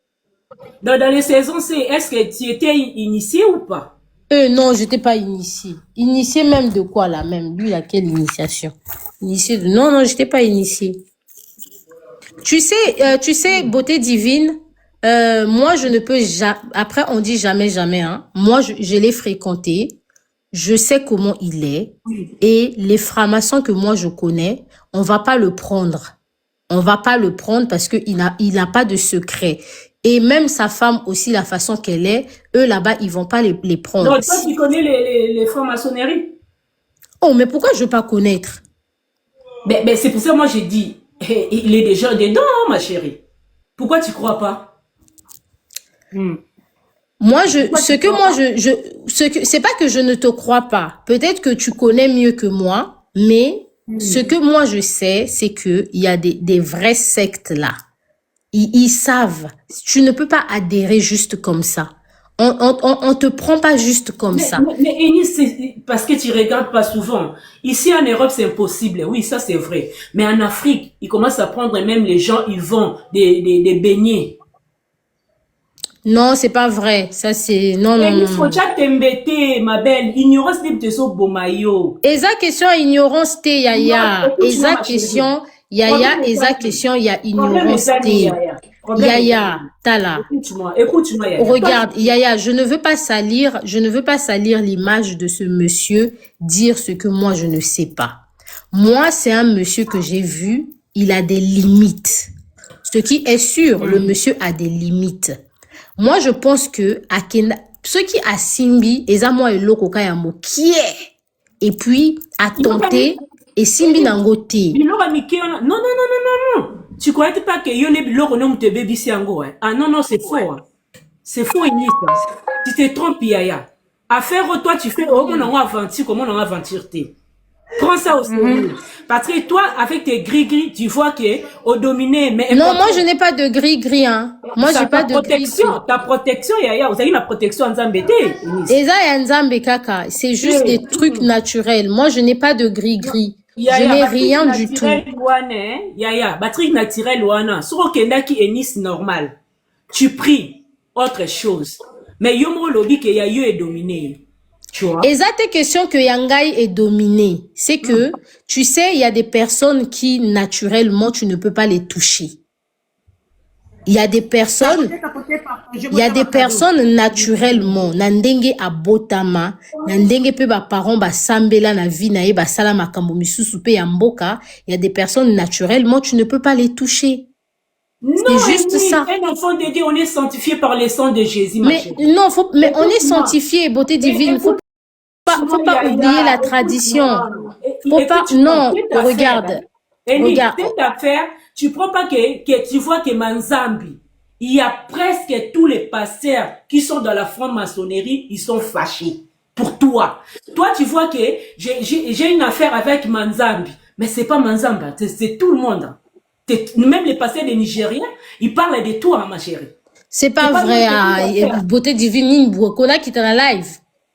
Speaker 3: Dans les saisons, est-ce que tu étais initié ou pas?
Speaker 1: Non, j'étais pas initiée. Initiée même de quoi, là, même? Lui, quelle initiation? Initiée de... Non, j'étais pas initiée. Tu sais, beauté divine, moi, je ne peux jamais... Après, on dit jamais, jamais, hein. Moi, je l'ai fréquenté. Je sais comment il est. Et les francs-maçons que moi, je connais, on va pas le prendre. On va pas le prendre parce qu'il n'a pas de secret. Et même sa femme aussi, la façon qu'elle est, eux là-bas, ils vont pas les prendre.
Speaker 3: Donc, toi, tu connais les francs-maçonneries?
Speaker 1: Oh, mais pourquoi je veux pas connaître?
Speaker 3: Ben, c'est pour ça que moi, j'ai dit, il est déjà dedans, ma chérie. Pourquoi tu crois pas?
Speaker 1: Moi, c'est pas que je ne te crois pas. Peut-être que tu connais mieux que moi, mais ce que moi je sais, c'est que il y a des vraies sectes là. Ils savent. Tu ne peux pas adhérer juste comme ça. On te prend pas juste comme ça.
Speaker 3: Mais Enis, c'est parce que tu regardes pas souvent. Ici en Europe, c'est impossible. Oui, ça c'est vrai. Mais en Afrique, ils commencent à prendre même les gens, ils vont des beignets.
Speaker 1: Non, c'est pas vrai. Ça c'est non.
Speaker 3: Il faut déjà t'embêter, ma belle. Ignorance libre de so bomayo.
Speaker 1: Eza question ignorance te yaya. Eza question yaya. Eza question ya ignorance te. Yaya, Tala.
Speaker 3: Écoute-moi, Yaya.
Speaker 1: Regarde, Yaya, je ne veux pas salir l'image de ce monsieur dire ce que moi je ne sais pas. Moi, c'est un monsieur que j'ai vu, il a des limites. Ce qui est sûr, le monsieur a des limites. Moi, je pense que ceux qui a Simbi, Ezamo et Lokoka Yamo, qui est, et puis a tenté, et Simbi Nangote.
Speaker 3: Non. Tu crois pas que Yone Biloko non te baby siango? Ah non, c'est faux. Hein. C'est faux, Inès. Tu te trompes, Yaya. Affaire, toi, tu fais, comment on aventure, comment on aventure. Prends ça au sérieux. Parce que toi, avec tes gris-gris, tu vois que au dominé, mais...
Speaker 1: Non, moi, je n'ai pas de gris-gris, hein. Moi, j'ai pas de gris-gris.
Speaker 3: Ta protection, Yaya, vous avez la protection en Zambété.
Speaker 1: Eza et Nzambe Kaka, c'est juste des trucs naturels. Moi, je n'ai pas de gris-gris. Je n'ai rien du tout.
Speaker 3: Yaya, batterie naturelle wana. Sur Kendaki Enis normal. Tu pries autre chose. Mais yomo lobby que Yayo est dominé. Tu vois?
Speaker 1: Et ça, tes questions que Yangai est dominé. C'est que, tu sais, il y a des personnes qui, naturellement, tu ne peux pas les toucher. Il y a des personnes naturellement, nandenge abotama, nandenge pe ba parents ba sambela na vie na ye ba sala makambo misusu pe ya mboka, il y a des personnes naturellement, tu ne peux pas les toucher. C'est juste ça.
Speaker 3: Un enfant de Dieu, on est sanctifié par le sang de Jésus.
Speaker 1: Mais non, mais on est sanctifié, beauté divine, faut pas oublier la tradition. Faut pas, non, regarde. Regarde.
Speaker 3: Cette affaire, tu prends pas que tu vois que Manzambi, il y a presque tous les pasteurs qui sont dans la franc-maçonnerie, ils sont fâchés pour toi. Toi, tu vois que j'ai une affaire avec Manzambi, mais c'est pas Manzambi, c'est tout le monde. Même les pasteurs des Nigériens, ils parlent de toi, ma chérie.
Speaker 1: C'est pas vrai, beauté divine, Bouakona qui est dans la live.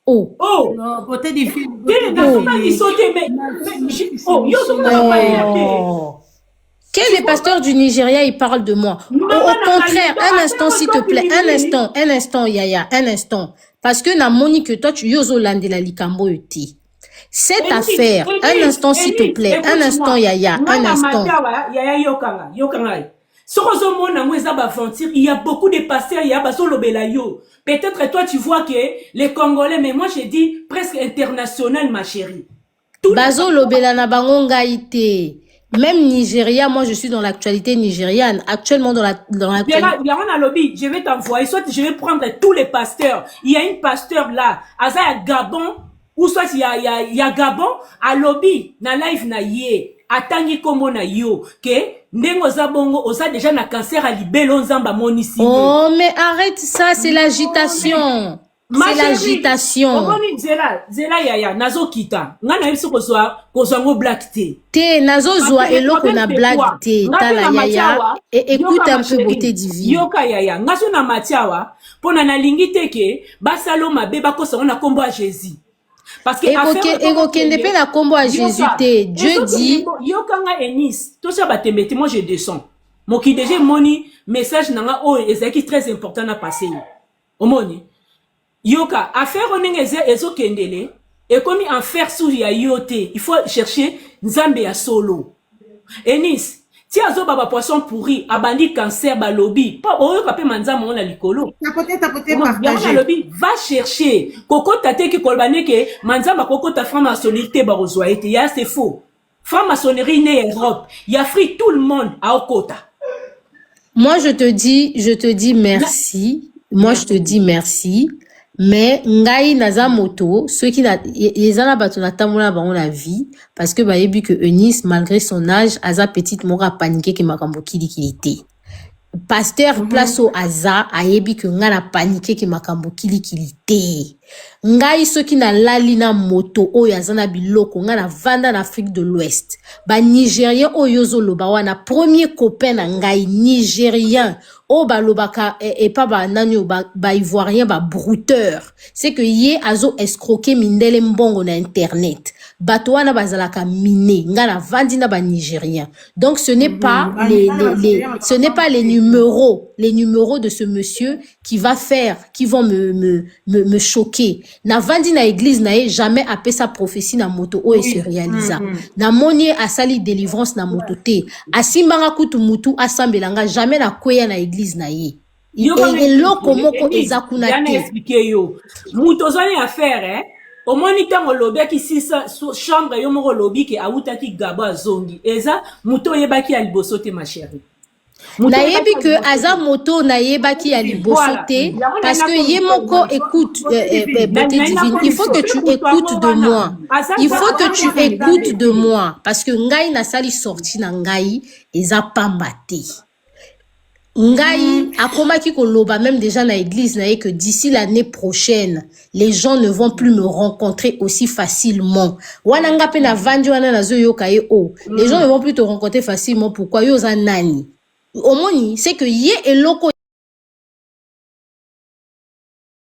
Speaker 1: Oh.
Speaker 2: Non, beauté divine.
Speaker 1: Quel est pasteur du Nigeria, il parle de moi? Au contraire, un instant, s'il te plaît. Un instant, Yaya, un instant. Parce que na moni que toi, tu yozo lande la likambo yuti. Cette affaire, un instant, s'il te plaît. Un instant, Yaya, un instant.
Speaker 3: Yaya, yokanga. Il y a beaucoup de pasteurs, il y a peut-être toi tu vois que les Congolais, mais moi j'ai dit presque international, ma chérie.
Speaker 1: Bazo lobela na bangonga ite. Même Nigeria, moi je suis dans l'actualité nigériane, actuellement dans l'actualité.
Speaker 3: Je vais t'envoyer, soit je vais prendre tous les pasteurs. Il y a une pasteur là, Aza à Gabon, ou soit il y a Gabon, à lobby, na live na yé, atangi kombo na yo, que Ndengo Zabongo, osa déjà na cancer à libélo nzamba monisi.
Speaker 1: Oh, mais arrête ça, c'est l'agitation. C'est l'agitation.
Speaker 3: Omoni zela yaya nazo kita. Nga na yebiso kozwa ngo black tea.
Speaker 1: Te nazo zwa eloko na black tea. Tala yaya. Et écoute un peu beauté divine.
Speaker 3: Yoka yaya. Nga so na matiawa. Pona na lingi teke. Basalo mabe bakosa na kombo a Jésus. Parce que
Speaker 1: évoquer pe na kombo a Jésus te. Dieu dit.
Speaker 3: Yoka nga Enis. Tosha batembete moi je descends. Mon qui déjà moni message nanga oh ezaki très important na passer. Omoni. Yoka, affaire onengeze ezo kendele, et comme en faire sous ya yote, il faut chercher nzambe ya solo. Enis, ti azo baba poisson pourri, abandi cancer ba lobby, pas oyo kapé manzama on a likolo.
Speaker 2: Tapoter
Speaker 3: partager. Lobby, va chercher. Koko tate ki kolbane ke manzama koko ta franc-maçonnerie ba rozwa ete, ya c'est faux. Franc-maçonnerie né Europe, y a frit tout le monde à Okota.
Speaker 1: Moi je te dis merci. Moi je te dis merci. Mais ngai naza moto ceux qui les ana bato na tamona ba on la vie parce que ba yebi que Eunice malgré son âge aza petite mora paniquer que makambo kilikilité pasteur place au aza ayebi que nga na paniquer que makambo kilikilité ngai ceux qui na lali na moto oyo azana biloko nga na vanda na Afrique de l'Ouest ba Nigérien oyozo loba wana premier copain na ngai Nigérien o ba lobaka et pas ba nani ba ivoirien ba brouteur c'est que yé azo escroquer mindele mbongo na internet bato wana bazalaka miné nga na vandi na ba Nigérien donc ce n'est pas ce n'est pas les numéros de ce monsieur qui vont me choquer na vandi na église na ye jamais appelé sa prophétie na moto o et se réalisa na moni asali délivrance na moto te asimbanga kutu mutu asambelanga jamais na kweya na église na ye eloko moko ezakuna te
Speaker 3: expliquer yo muto zani affaire au moniteur lobby qui si chambre yo moko lobby ki auta ki gabo azongi eza muto yebaki ya liboso te ma chérie.
Speaker 1: Nayebi que aza moto nayebaki ya liboso te parce que yemoko écoute beauté divine il faut que tu écoutes de moi parce que ngai na sali sorti na ngai eza pamba te ngai akomaki koloba même déjà na église na que d'ici l'année prochaine les gens ne vont plus me rencontrer aussi facilement wana nga pe na vandi wana nazo yoka ye les gens ne vont plus te rencontrer facilement pourquoi yo za nani omoni c'est que yé eloko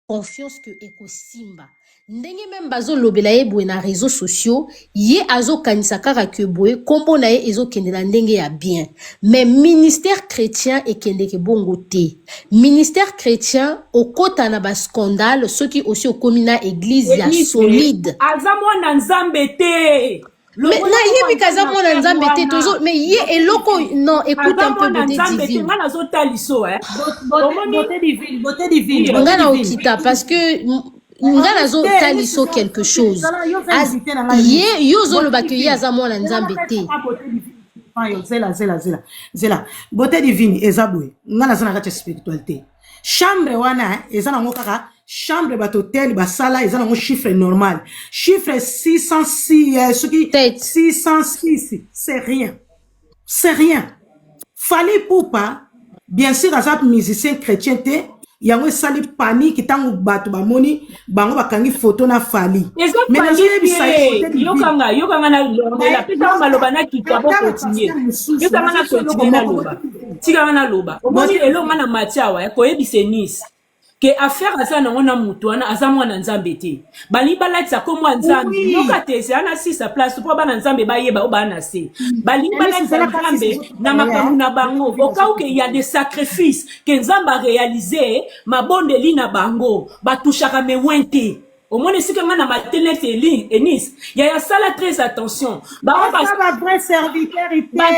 Speaker 1: confiance que ekosimba ndenge même bazo lobela ye boye na réseaux sociaux yé azo kanisa kaka que boye kombo na ye ezo kendela ndenge ya bien mais ministère chrétien ekende ke bongo te ministère chrétien okota na ba scandale ceux qui aussi okomina église ya solide
Speaker 3: azamo na nzambe te.
Speaker 1: Mais na yebi kaza mona nzambe te tozo mais yé eloko non écoute un peu beauté divine
Speaker 2: beauté divine
Speaker 1: nga na okita parce que nga nazo taliso quelque chose yé yozo lo bakuyi aza mona nzambe te
Speaker 2: zela beauté divine ezabwe nga nazana kati spiritualité chambre wana ezana ngo kaka chambre batotel basala ezana ngo chiffre normal chiffre 606 ce qui 606 c'est rien Fally Ipupa bien sûr azap musicien chrétien te yango sali panique tango bato bamoni bango bakangi photo na Fally
Speaker 3: mais nazo yokanga na la pita maloba na kitabo continuer yokanga na continuer na loba tika na loba omoni elonga na matiawa ko yebise Nice que affaire asa na ngona mutu wana asa mwana nzambe te bali balatisa ko mwa nzambe yoka tese ana sisa place po bana nzambe bayeba o bana se bali balatisa nzambe na makambo na bango oka que il y a des sacrifices que nzambe a réalisé mabondeli na bango batushaka mewente au moins si quand on a matin Enis il y a ça très attention
Speaker 2: ba vrai serviteur
Speaker 3: ba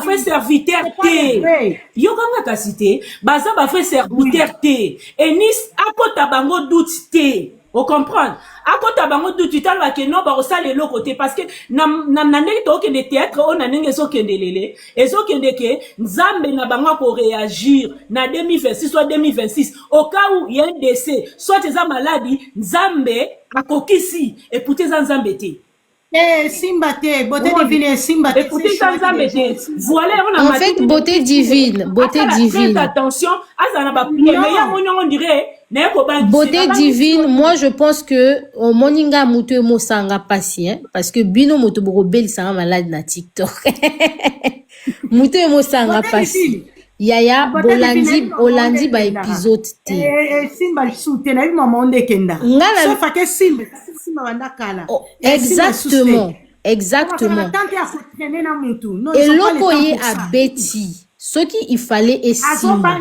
Speaker 3: vrai serviteur te yo kanga kasite baza ba vrai serviteur te Enis akota bango doute te on comprend akota bango doute talwa ke no ba osale le côté parce que na ndenge to ke de théâtre on a ndenge so kendelele ezo kende ke nzambe na bango ko réagir na 2026 soit 2026 au cas où il y a un décès soit des maladies nzambe akokisi et pour tes nzambe te
Speaker 2: Simba te beauté divine Simba te
Speaker 3: voilà on a
Speaker 1: en fait beauté divine
Speaker 3: attention azana ba prière mais ya on dirait
Speaker 1: Beauté divine, moi je pense que au moninga mutu mo sanga pasi, hein, parce que bino moto bel sanga malade na TikTok. Mutu mo sanga pasi. Yaya Bolandi ba épisode T.
Speaker 2: Simba soute na maman onde kenda. So fa ke simba banda kala.
Speaker 1: Exactement. Exactement. Et loko ye a beti. Ce qu'il fallait est simba.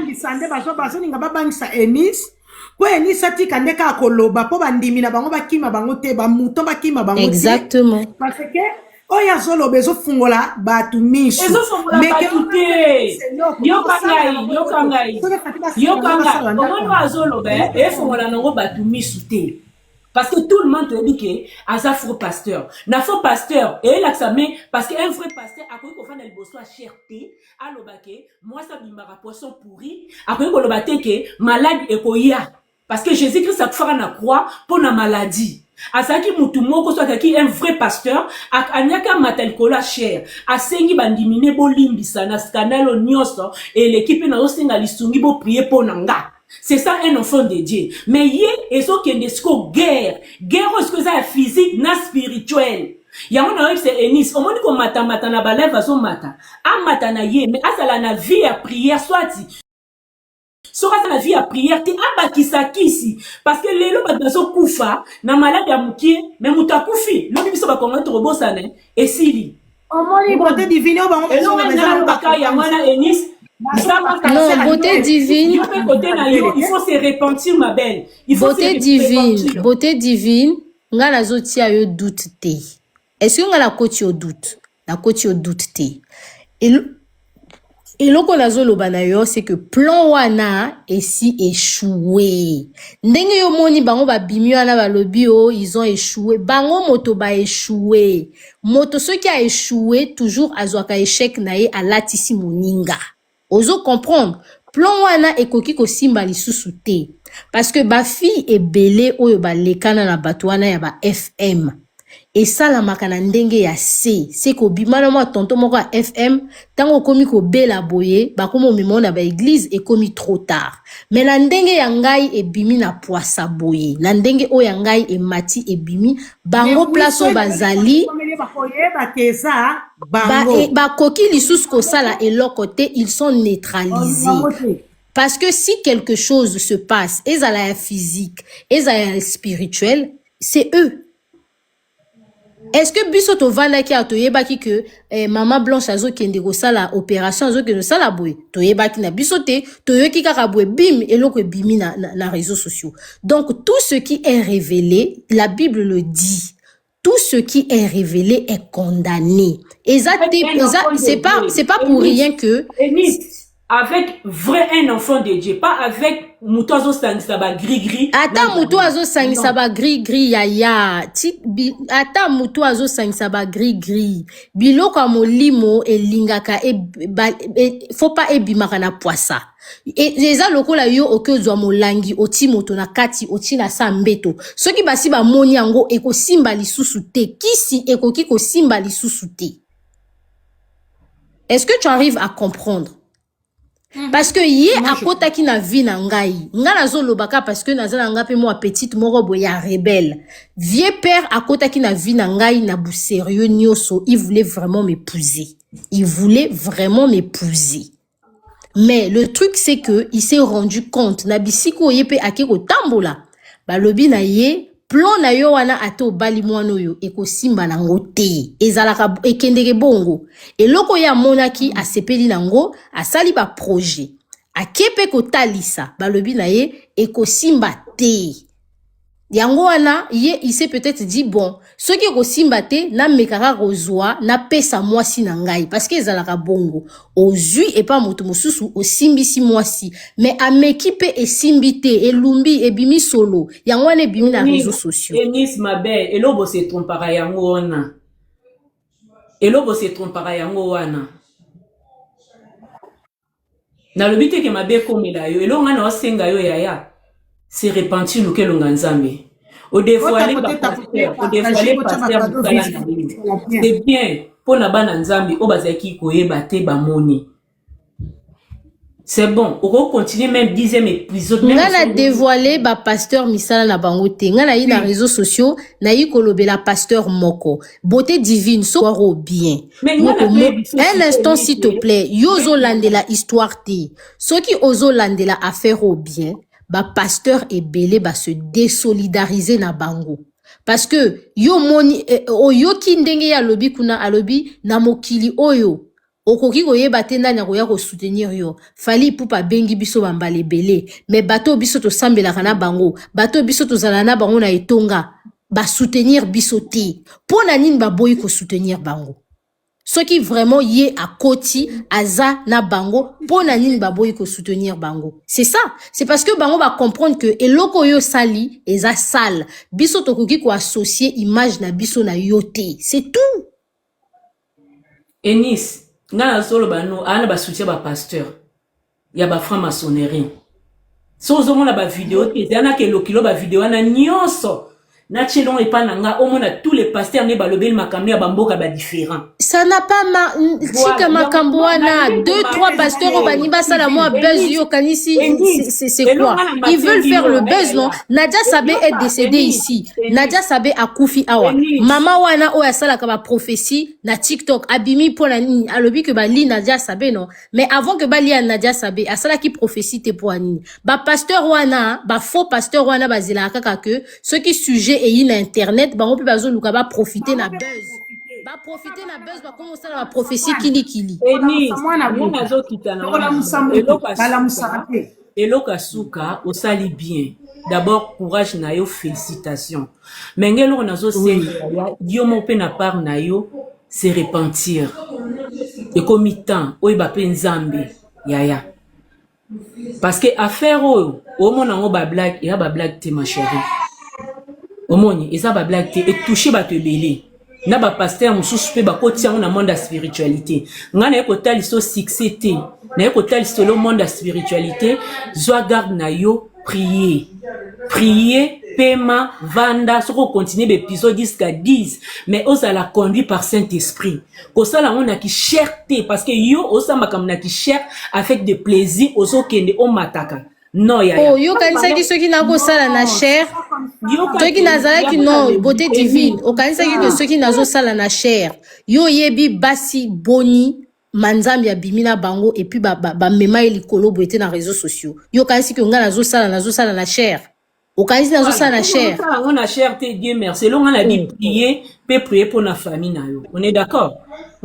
Speaker 1: Exactement.
Speaker 2: Parce que oya zolo bezo fungola batu misu.
Speaker 3: Parce que tout le monde te dit que as un faux pasteur. Na faux pasteur et là ça met parce que un vrai pasteur a connu qu'on fait le bosso à cherté à l'obake moi ça bimara poisson pourri a connu qu'on l'obate que malade et koya parce que Jésus Christ a fait na croix pour na maladie. Asaki mutu moko soit qui un vrai pasteur anyaka matel kola cher asengi bandimine bolimbisa na scandale nyonso et l'équipe na osenga lisungi bo prier pour nanga. C'est ça un enfant de Dieu. Mais yé et so kendesko guerre. Guerre est-ce que ça est physique na spirituel. Ya on a c'est Enis. On dit qu'on mata na balève son mata. A mata na yé mais asala na vie à prière soit dit. Sora la vie à prière te abakisa kisi parce que lelo bazo kufa na malade ya mukie mais mutakufi. Lo biso ba konga to robosana et sili.
Speaker 2: Omoni beauté divine o bango.
Speaker 3: Et non na baka ya mwana Enis.
Speaker 1: Non, beauté divine.
Speaker 3: Il faut se repentir, ma belle. Il faut
Speaker 1: beauté divine. Beauté divine. Nga la zoti a yo doute te. Est-ce que nga la koti au doute? La koti au doute te. Et loko la zolo banayo, c'est que plan wana esi échoué. Ndenge yo moni bango ba bimi wana ba lobi o, ils ont échoué. Bango moto ba échoué. Moto ce qui a échoué toujours azwaka échec nae alatisi moninga. Ozo comprendre. Plan wana ekoki ko simba lisusu te. Parce que ba fille est belé oyo ba lekana na batwana ya ba FM. Et ça la makana ndenge ya C. C'est ko bimana mo tonto moko a FM tango komi ko bela boye ba komo mimona ba église et komi trop tard. Mais na ndenge ya ngai e bimi na poisa boye. Na ndenge o ya ngai e mati e bimi bango place o bazali ba koki lisusu ko sala et leur côté ils sont neutralisés. Parce que si quelque chose se passe, ezala ya physique, ezala ya spirituel, c'est eux. Est-ce que biso to vanda ki a to yebaki que maman blanche azo kende ko sala opération azo kende sala boy to yebaki na biso te to yoki kaka boy bim eloko bimi na réseaux sociaux. Donc tout ce qui est révélé, la Bible le dit. Tout ce qui est révélé est condamné. C'est pas pour rien que
Speaker 3: avec vrai un enfant de Dieu, pas avec mutozo sangsaba gris.
Speaker 1: Ata mutozo sangsaba gris yaya. Ata mutozo sangsaba gris. Biloko molimo elingaka faut pas ebimaka na poisa. Et les lokola yo okezwa molangi oti moto na kati oti na sambeto. Soki basi ba moni yango eko simba lisusu te. Kisi ekoki ko simba lisusu te. Est-ce que tu arrives à comprendre? Parce que yé a kota ki na vi na ngai. Nga na zo lobaka parce que na zala nga pe moi petite moro boya rebelle. Vieux père a kota ki na vi na ngai na bu sérieux nyoso. Il voulait vraiment m'épouser. Mais le truc c'est que il s'est rendu compte na bisiko yepe akeko tambola. Ba lobi na ye plan na yo wana ato bali mwano yo eko simba na ngote ezalaka ekendeke bongo eloko ya monaki asepeli nango asali ba projet akepe ko talisa balobi na ye eko simba te yango wana ye il s'est peut-être dit bon ce qui eko simba te na mekaka rozwa na pesa mwasi na ngai parce que ezalaka bongo ozui et pas moto mosusu o simbi si mwasi mais amekipe e simbi te elumbi e bimi solo yango wana bimi na réseaux sociaux.
Speaker 3: Enis ma belle elobo se trompara yango wana na lobite ke mabe komela yo elonga na osenga yo yaya se repentir nous que l'onganzambe. Au dévoiler pasteur, c'est bien pour na bana nzambe o bazaki koyeba te ba moni. C'est bon. On va continuer même 10e épisode.
Speaker 1: Nga na dévoilé ba pasteur misala na bango te. Nga na yi na réseaux sociaux, na yi kolobe la pasteur moko. Beauté divine, so waro bien. Un instant s'il te plaît. Yozo lande la histoire te. So ki ozo lande la affaire au bien, ba pasteur et belé ba se désolidariser na bango. Parce que yo moni yo ki ndenge ya lobi kuna alobi na mokili oyo. Okoki koyeba te ndani ya koya ko soutenir yo. Fali pupa bengi biso bambale belé. Mais bato biso to sambelaka na bango. Bato biso to zala na bango na etonga. Ba soutenir biso te. Pona nini ba boyi ko soutenir bango. Ce qui vraiment yé à koti, aza na bango, pona nini ba boyi ko soutenir bango. C'est ça. C'est parce que bango va comprendre que eloko yo sali, eza sale. Biso to koki ko associer image na biso na yote. C'est tout.
Speaker 3: Enis. Nga solo bano ana ba soutien ba pasteur ya ba franc-maçonnerie so zo mona ba vidéo ezana ke lokilo ba vidéo na nyonso na chelon et pas nanga au mona tous les pasteurs ne balobeli makambo ya bamboka ba différent.
Speaker 1: Ça n'a pas tika makambo wana 2-3 pasteurs au baniba sala moi buzz yo kanisi c'est quoi? Ils veulent faire le buzz non? Nadia Sabé est décédée ici. Nadia Sabé a koufi awa. Mama wana o ya sala ka ba prophétie na TikTok abimi pour la nini alobi que ba li Nadia Sabé non. Mais avant que ba li Nadia Sabé a sala ki prophétie te pour nini. Ba pasteur wana ba faux pasteur wana bazila kaka que ceux qui sujet et in internet ba on peut bazo luka ba profiter na buzz. Ba profiter na buzz ba comment ça la prophétie kili.
Speaker 3: Eloko asuka osali bien. D'abord courage na yo, félicitations. Mais ngelo nazo se yo mo pe na part na yo se repentir. Et comme temps o ba pe nzambe yaya. Parce que affaire o mona ngo ba blague et ba blague te ma chérie. Omoni, et ça va blague et toucher ba te belé. Na ba pasteur mususu pe ba kotia na monde de spiritualité. Ngana eko tali so succès te. Na eko tali so le monde de spiritualité, zo garde na yo prier. Prier, paiement, vanda, ce qu'on continue l'épisode jusqu'à 10, mais on la conduit par Saint-Esprit. Pour ça, là, on a qui cherté, parce que yo, on s'en a qui cher avec de plaisir, aux autres qui on m'attaque. Non,
Speaker 1: oh, yo kanisa ki ceux qui n'a pas ça na chair. Ceux qui n'a pas qui non beauté divine. O kanisa ki que ceux qui n'a pas ça na chair. Yo yebi basi boni manzambi ya bimina bango et puis ba mema elikolo boete na réseaux sociaux. Yo kanisa ki nga na ça na chair. O kanisa na ça na chair.
Speaker 3: On a chair te Dieu merci. Là on a dit prier pour la famille na yo. On est d'accord?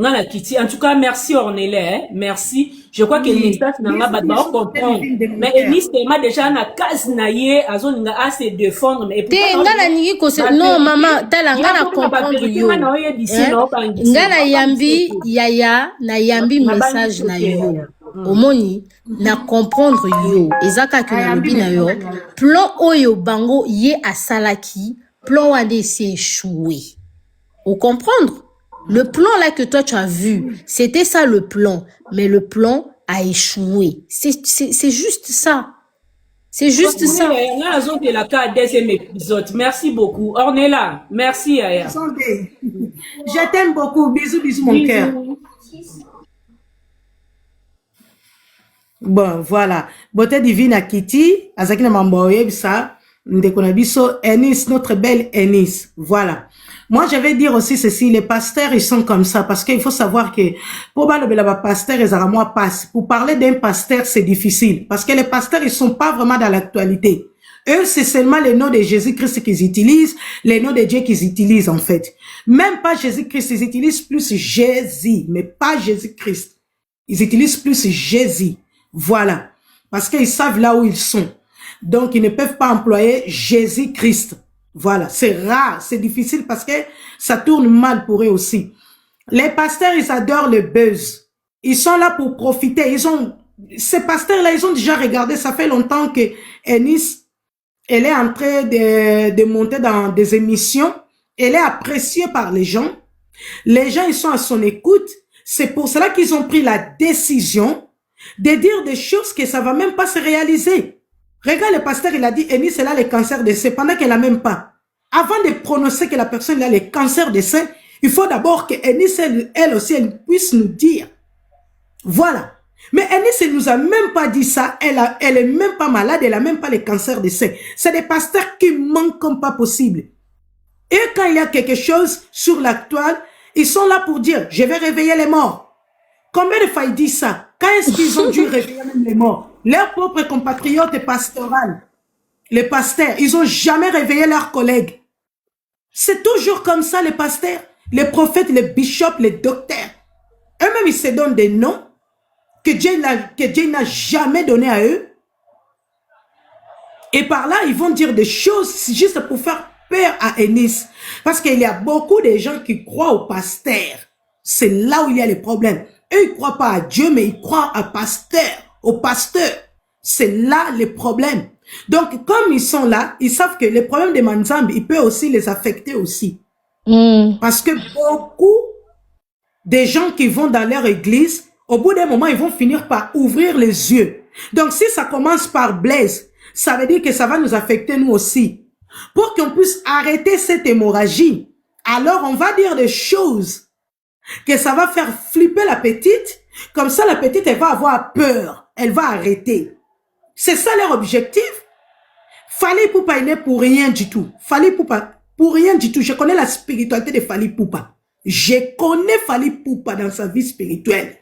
Speaker 3: On a quitté. En tout cas, merci Ornella, merci. Je crois que le message n'a pas comprendre. Mais Enis m'a déjà na case naie à zone nga à se défendre mais
Speaker 1: te ngana ningi ko non maman tala ngana comprendre yo. Ngana yambi yaya na yambi message na yo. Omoni na comprendre yo ezaka que na lobi na yo plan oyo bango ye asalaki plan wane s'est échoué. Ou comprendre? Le plan là que toi tu as vu, c'était ça le plan, mais le plan a échoué. C'est juste ça. C'est juste ça.
Speaker 3: Merci beaucoup. Ornella, merci Aya.
Speaker 2: Je t'aime beaucoup. Bisous, bisous mon cœur. Bon, voilà. Beauté divine à Kitty, Azakina Mamboye, ça, Ndekonabiso, Enis, notre belle Enis. Voilà. Moi, je vais dire aussi ceci, les pasteurs, ils sont comme ça, parce qu'il faut savoir que, pour parler de pasteur, ils moi passe. Pour parler d'un pasteur, c'est difficile, parce que les pasteurs, ils sont pas vraiment dans l'actualité. Eux, c'est seulement les noms de Jésus-Christ qu'ils utilisent, les noms de Dieu qu'ils utilisent, en fait. Même pas Jésus-Christ, ils utilisent plus Jésus, mais pas Jésus-Christ. Ils utilisent plus Jésus. Voilà. Parce qu'ils savent là où ils sont. Donc, ils ne peuvent pas employer Jésus-Christ. Voilà, c'est rare, c'est difficile parce que ça tourne mal pour eux aussi. Les pasteurs, ils adorent le buzz. Ils sont là pour profiter. Ces pasteurs-là, ils ont déjà regardé, ça fait longtemps que Enis, elle est en train de monter dans des émissions. Elle est appréciée par les gens. Les gens, ils sont à son écoute. C'est pour cela qu'ils ont pris la décision de dire des choses que ça va même pas se réaliser. Regarde, le pasteur, il a dit, Enis, elle a le cancer de sein, pendant qu'elle n'a même pas. Avant de prononcer que la personne a le cancer de sein, il faut d'abord que Enis, elle aussi, elle puisse nous dire. Voilà. Mais Eunice, elle nous a même pas dit ça. Elle est même pas malade. Elle a même pas le cancer de sein. C'est des pasteurs qui manquent comme pas possible. Et quand il y a quelque chose sur l'actuel, ils sont là pour dire, je vais réveiller les morts. Combien de fois ils disent ça? Quand est-ce qu'ils ont dû réveiller même les morts? Leurs propres compatriotes pastorales, les pasteurs, ils ont jamais réveillé leurs collègues. C'est toujours comme ça, les pasteurs, les prophètes, les bishops, les docteurs. Eux-mêmes, ils se donnent des noms que Dieu n'a jamais donné à eux. Et par là, ils vont dire des choses juste pour faire peur à Eunice. Parce qu'il y a beaucoup de gens qui croient aux pasteurs. C'est là où il y a les problèmes. Eux, ils ne croient pas à Dieu, mais ils croient à pasteur, au pasteur. C'est là les problèmes. Donc, comme ils sont là, ils savent que les problèmes de Manzambi, ils peuvent aussi les affecter aussi. Parce que beaucoup de gens qui vont dans leur église, au bout d'un moment, ils vont finir par ouvrir les yeux. Donc, si ça commence par Blaise, ça veut dire que ça va nous affecter nous aussi. Pour qu'on puisse arrêter cette hémorragie, alors on va dire des choses que ça va faire flipper la petite. Comme ça, la petite, elle va avoir peur. Elle va arrêter. C'est ça leur objectif. Fally Ipupa, il n'est pour rien du tout. Fally Ipupa, pour rien du tout. Je connais la spiritualité de Fally Ipupa. Je connais Fally Ipupa dans sa vie spirituelle.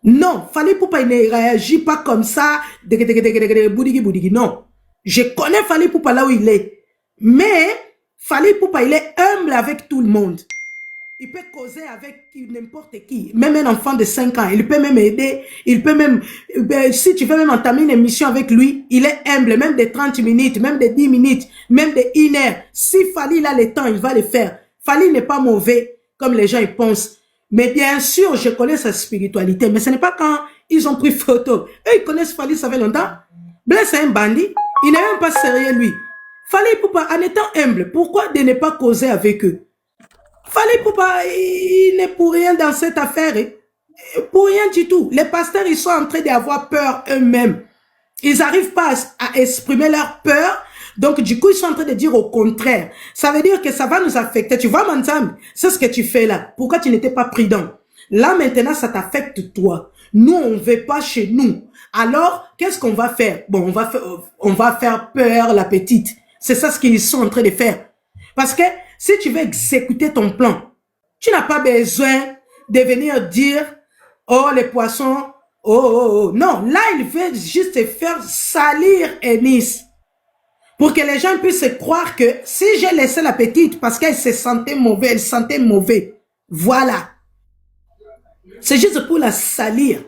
Speaker 2: Non, Fally Ipupa, il ne réagit pas comme ça. Boudigi, boudigi, non. Je connais Fally Ipupa là où il est. Mais Fally Ipupa, il est humble avec tout le monde. Il peut causer avec n'importe qui, même un enfant de 5 ans. Il peut même aider, il peut même, si tu veux même entamer une émission avec lui, il est humble, même de 30 minutes, même de 10 minutes, même de 1 heure. Si Fally il a le temps, il va le faire. Fally n'est pas mauvais, comme les gens ils pensent. Mais bien sûr, je connais sa spiritualité, mais ce n'est pas quand ils ont pris photo. Eux, ils connaissent Fally, ça fait longtemps. Blaise, c'est un bandit, il n'est même pas sérieux, lui. Fally Ipupa, en étant humble, pourquoi de ne pas causer avec eux? Fally Ipupa, il n'est pour rien dans cette affaire. Pour rien du tout. Les pasteurs, ils sont en train d'avoir peur eux-mêmes. Ils n'arrivent pas à exprimer leur peur. Donc, du coup, ils sont en train de dire au contraire. Ça veut dire que ça va nous affecter. Tu vois, Manzambi, c'est ce que tu fais là. Pourquoi tu n'étais pas prudent? Là, maintenant, ça t'affecte toi. Nous, on ne veut pas chez nous. Alors, qu'est-ce qu'on va faire? Bon, on va faire peur la petite. C'est ça ce qu'ils sont en train de faire. Parce que si tu veux exécuter ton plan, tu n'as pas besoin de venir dire, oh, les poissons, oh, oh, oh. Non, là, il veut juste faire salir Eunice. Pour que les gens puissent croire que si j'ai laissé la petite parce qu'elle se sentait mauvaise, elle sentait mauvais. Voilà. C'est juste pour la salir.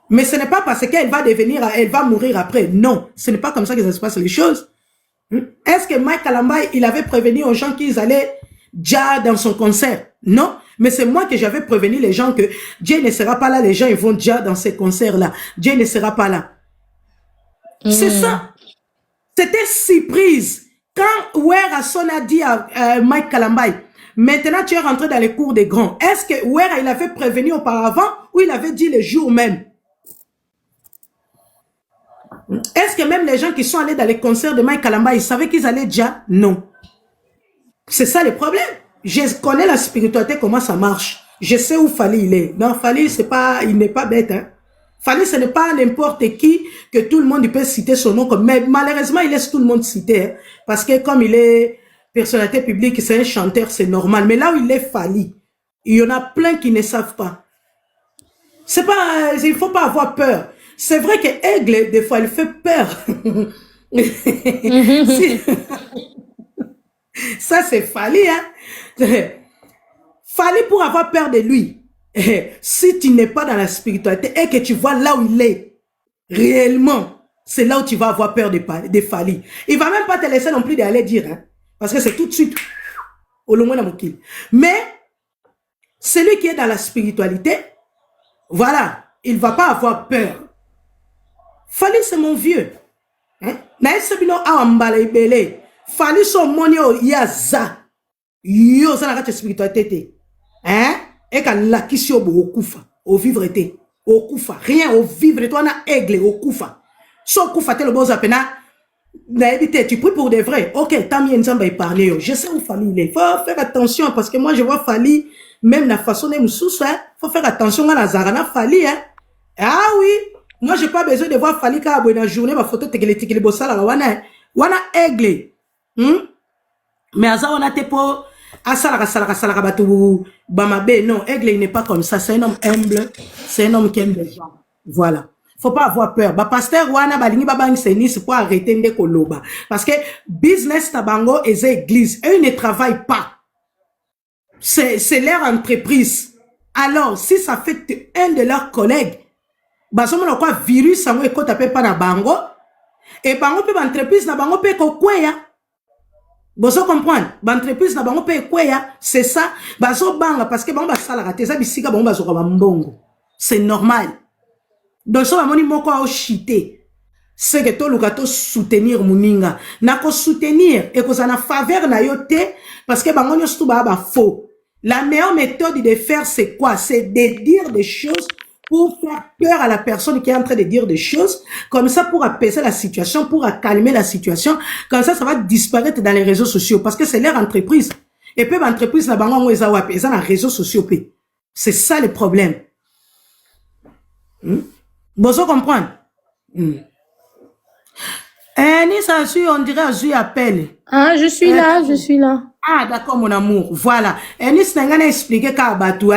Speaker 2: Mais ce n'est pas parce qu'elle va devenir, elle va mourir après. Non, ce n'est pas comme ça que ça se passe les choses. Est-ce que Mike Kalambay, il avait prévenu aux gens qu'ils allaient déjà dans son concert? Non, mais c'est moi que j'avais prévenu les gens que Dieu ne sera pas là, les gens ils vont déjà dans ces concerts-là. Dieu ne sera pas là. C'est ça. C'était surprise. Quand Wera Son a dit à Mike Kalambay, maintenant tu es rentré dans les cours des grands, est-ce que Wera il avait prévenu auparavant ou il avait dit le jour même? Est-ce que même les gens qui sont allés dans les concerts de Mike Kalambay, ils savaient qu'ils allaient déjà? Non. C'est ça le problème. Je connais la spiritualité, comment ça marche. Je sais où Fally il est. Non, Fally, c'est pas, il n'est pas bête, hein. Fally, ce n'est pas n'importe qui que tout le monde peut citer son nom. Mais malheureusement, il laisse tout le monde citer. Hein, parce que comme il est personnalité publique, c'est un chanteur, c'est normal. Mais là où il est Fally, il y en a plein qui ne savent pas. C'est pas, il faut pas avoir peur. C'est vrai que Aigle, des fois, il fait peur. Ça, c'est Fally, hein. Fally pour avoir peur de lui. Si tu n'es pas dans la spiritualité et que tu vois là où il est, réellement, c'est là où tu vas avoir peur de Fally. Il va même pas te laisser non plus d'aller dire, hein. Parce que c'est tout de suite, au loin dans mon kill. Mais, celui qui est dans la spiritualité, voilà, il va pas avoir peur. Fally, c'est mon vieux. Fally, son monio, yaza. Yo, ça n'a pas de spiritualité. Hein? Et quand la question au koufa, au vivre été, au koufa, rien au vivre, toi, on a aigle, au koufa. Son koufa, t'es le bon zapena. Tu pries pour des vrais. Ok, tant mieux, nous parler. Je sais où Fally il est. Faut faire attention parce que moi, je vois Fally, même la façon dont il faut faire attention à la Zarana Fally, hein. Ah oui, moi j'ai pas besoin de voir Falika Aboué dans la journée, ma photo tekele bossala wana aigle. Mais Aza on a te po salaka batou bamabe. Non, aigle il n'est pas comme ça, c'est un homme humble, c'est un homme qui aime les gens. Voilà. Faut pas avoir peur. Ba pasteur wana balingi babang senis pour arrêter de koloba parce que business tabango et église, eux ne travaillent pas. C'est leur entreprise. Alors, si ça fait un de leurs collègues, basomo na kwa virus sango ekota pe pa na bango et bango pe ba entreprise na bango pe ko kweya. Bozo comprendre, ba entreprise na bango pe kweya, c'est ça. Bazo banga parce que bango ba sala raté ça bisika bango bazo ba mbongo. C'est normal. Donc so ba moni moko a chité. C'est que to lukato soutenir muninga. Na ko soutenir et ko ça na faveur na yote parce que bango nyosto ba faux. La meilleure méthode de faire, c'est quoi? C'est de dire des choses pour faire peur à la personne qui est en train de dire des choses, comme ça pour apaiser la situation, pour calmer la situation, comme ça va disparaître dans les réseaux sociaux, parce que c'est leur entreprise. Et puis l'entreprise, ils ont les réseaux sociaux. C'est ça le problème. Vous comprenez? On dirait Azui appelle.
Speaker 1: Ah, je suis là, je suis là.
Speaker 2: Ah, d'accord, mon amour. Voilà. Enis n'a pas expliqué qu'à Batou,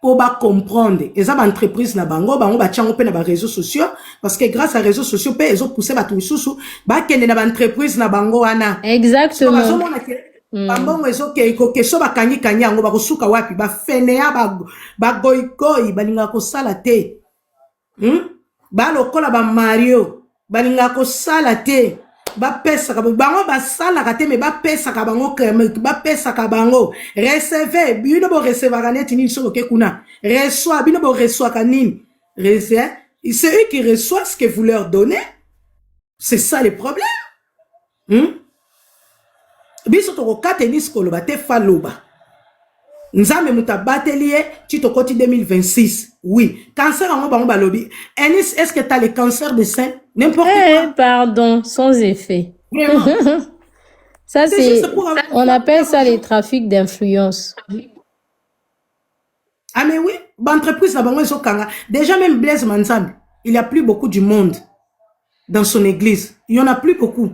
Speaker 2: pour comprendre. Et ça, l'entreprise na bango, bango ba tchango pe na ba réseaux sociaux, parce que grâce à réseaux sociaux, pe, ils ont poussé Batou Soussou, ba kende na ba entreprise na bango ana.
Speaker 1: Exactement.
Speaker 2: Bango ezo ke so ba kanyi kanyi ango ba kosuka wapi, ba fenea ba goigoi, ba linga ko sala te. Ba lokola ba Mario, ba linga ko sala te. Ba pesa ka bango ba sala ka te me ba pesa ka bango ba pesa ka bango recevez bino bo recevoir net ni so ke kuna reçoit bino bo reçoit kanin c'est eux qui reçoivent ce que vous leur donnez. C'est ça le problème. Biso to ko katenis ko loba te faloba nzambe mutabatelier tu to koti 2026. Oui, cancer en bango ba lobi. Enis, est-ce que tu as le cancer de sein? N'importe quoi.
Speaker 1: Pardon, sans effet.
Speaker 2: Vraiment.
Speaker 1: Ça, c'est, on appelle ça les trafics d'influence.
Speaker 2: Ah, mais oui, l'entreprise là-bas, ils sont kanga. Déjà, même Blaise Manzambe, il n'y a plus beaucoup du monde dans son église. Il n'y en a plus beaucoup.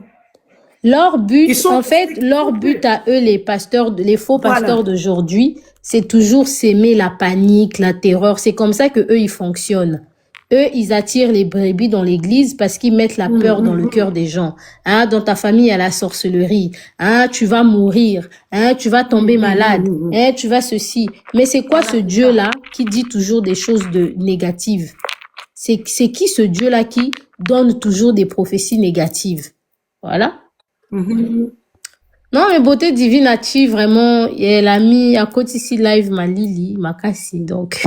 Speaker 1: Leur but, en fait, leur but à eux, les pasteurs, les faux pasteurs d'aujourd'hui, c'est toujours s'aimer la panique, la terreur. C'est comme ça que eux, ils fonctionnent. Eux, ils attirent les brebis dans l'église parce qu'ils mettent la peur dans le cœur des gens. Hein, dans ta famille, il y a la sorcellerie. Hein, tu vas mourir. Hein, tu vas tomber malade. Hein, tu vas ceci. Mais c'est quoi ce Dieu-là qui dit toujours des choses négatives? C'est qui ce Dieu-là qui donne toujours des prophéties négatives? Voilà. Non, mais beauté divine active, vraiment, elle a mis à côté ici live ma Lily, ma Cassie, donc.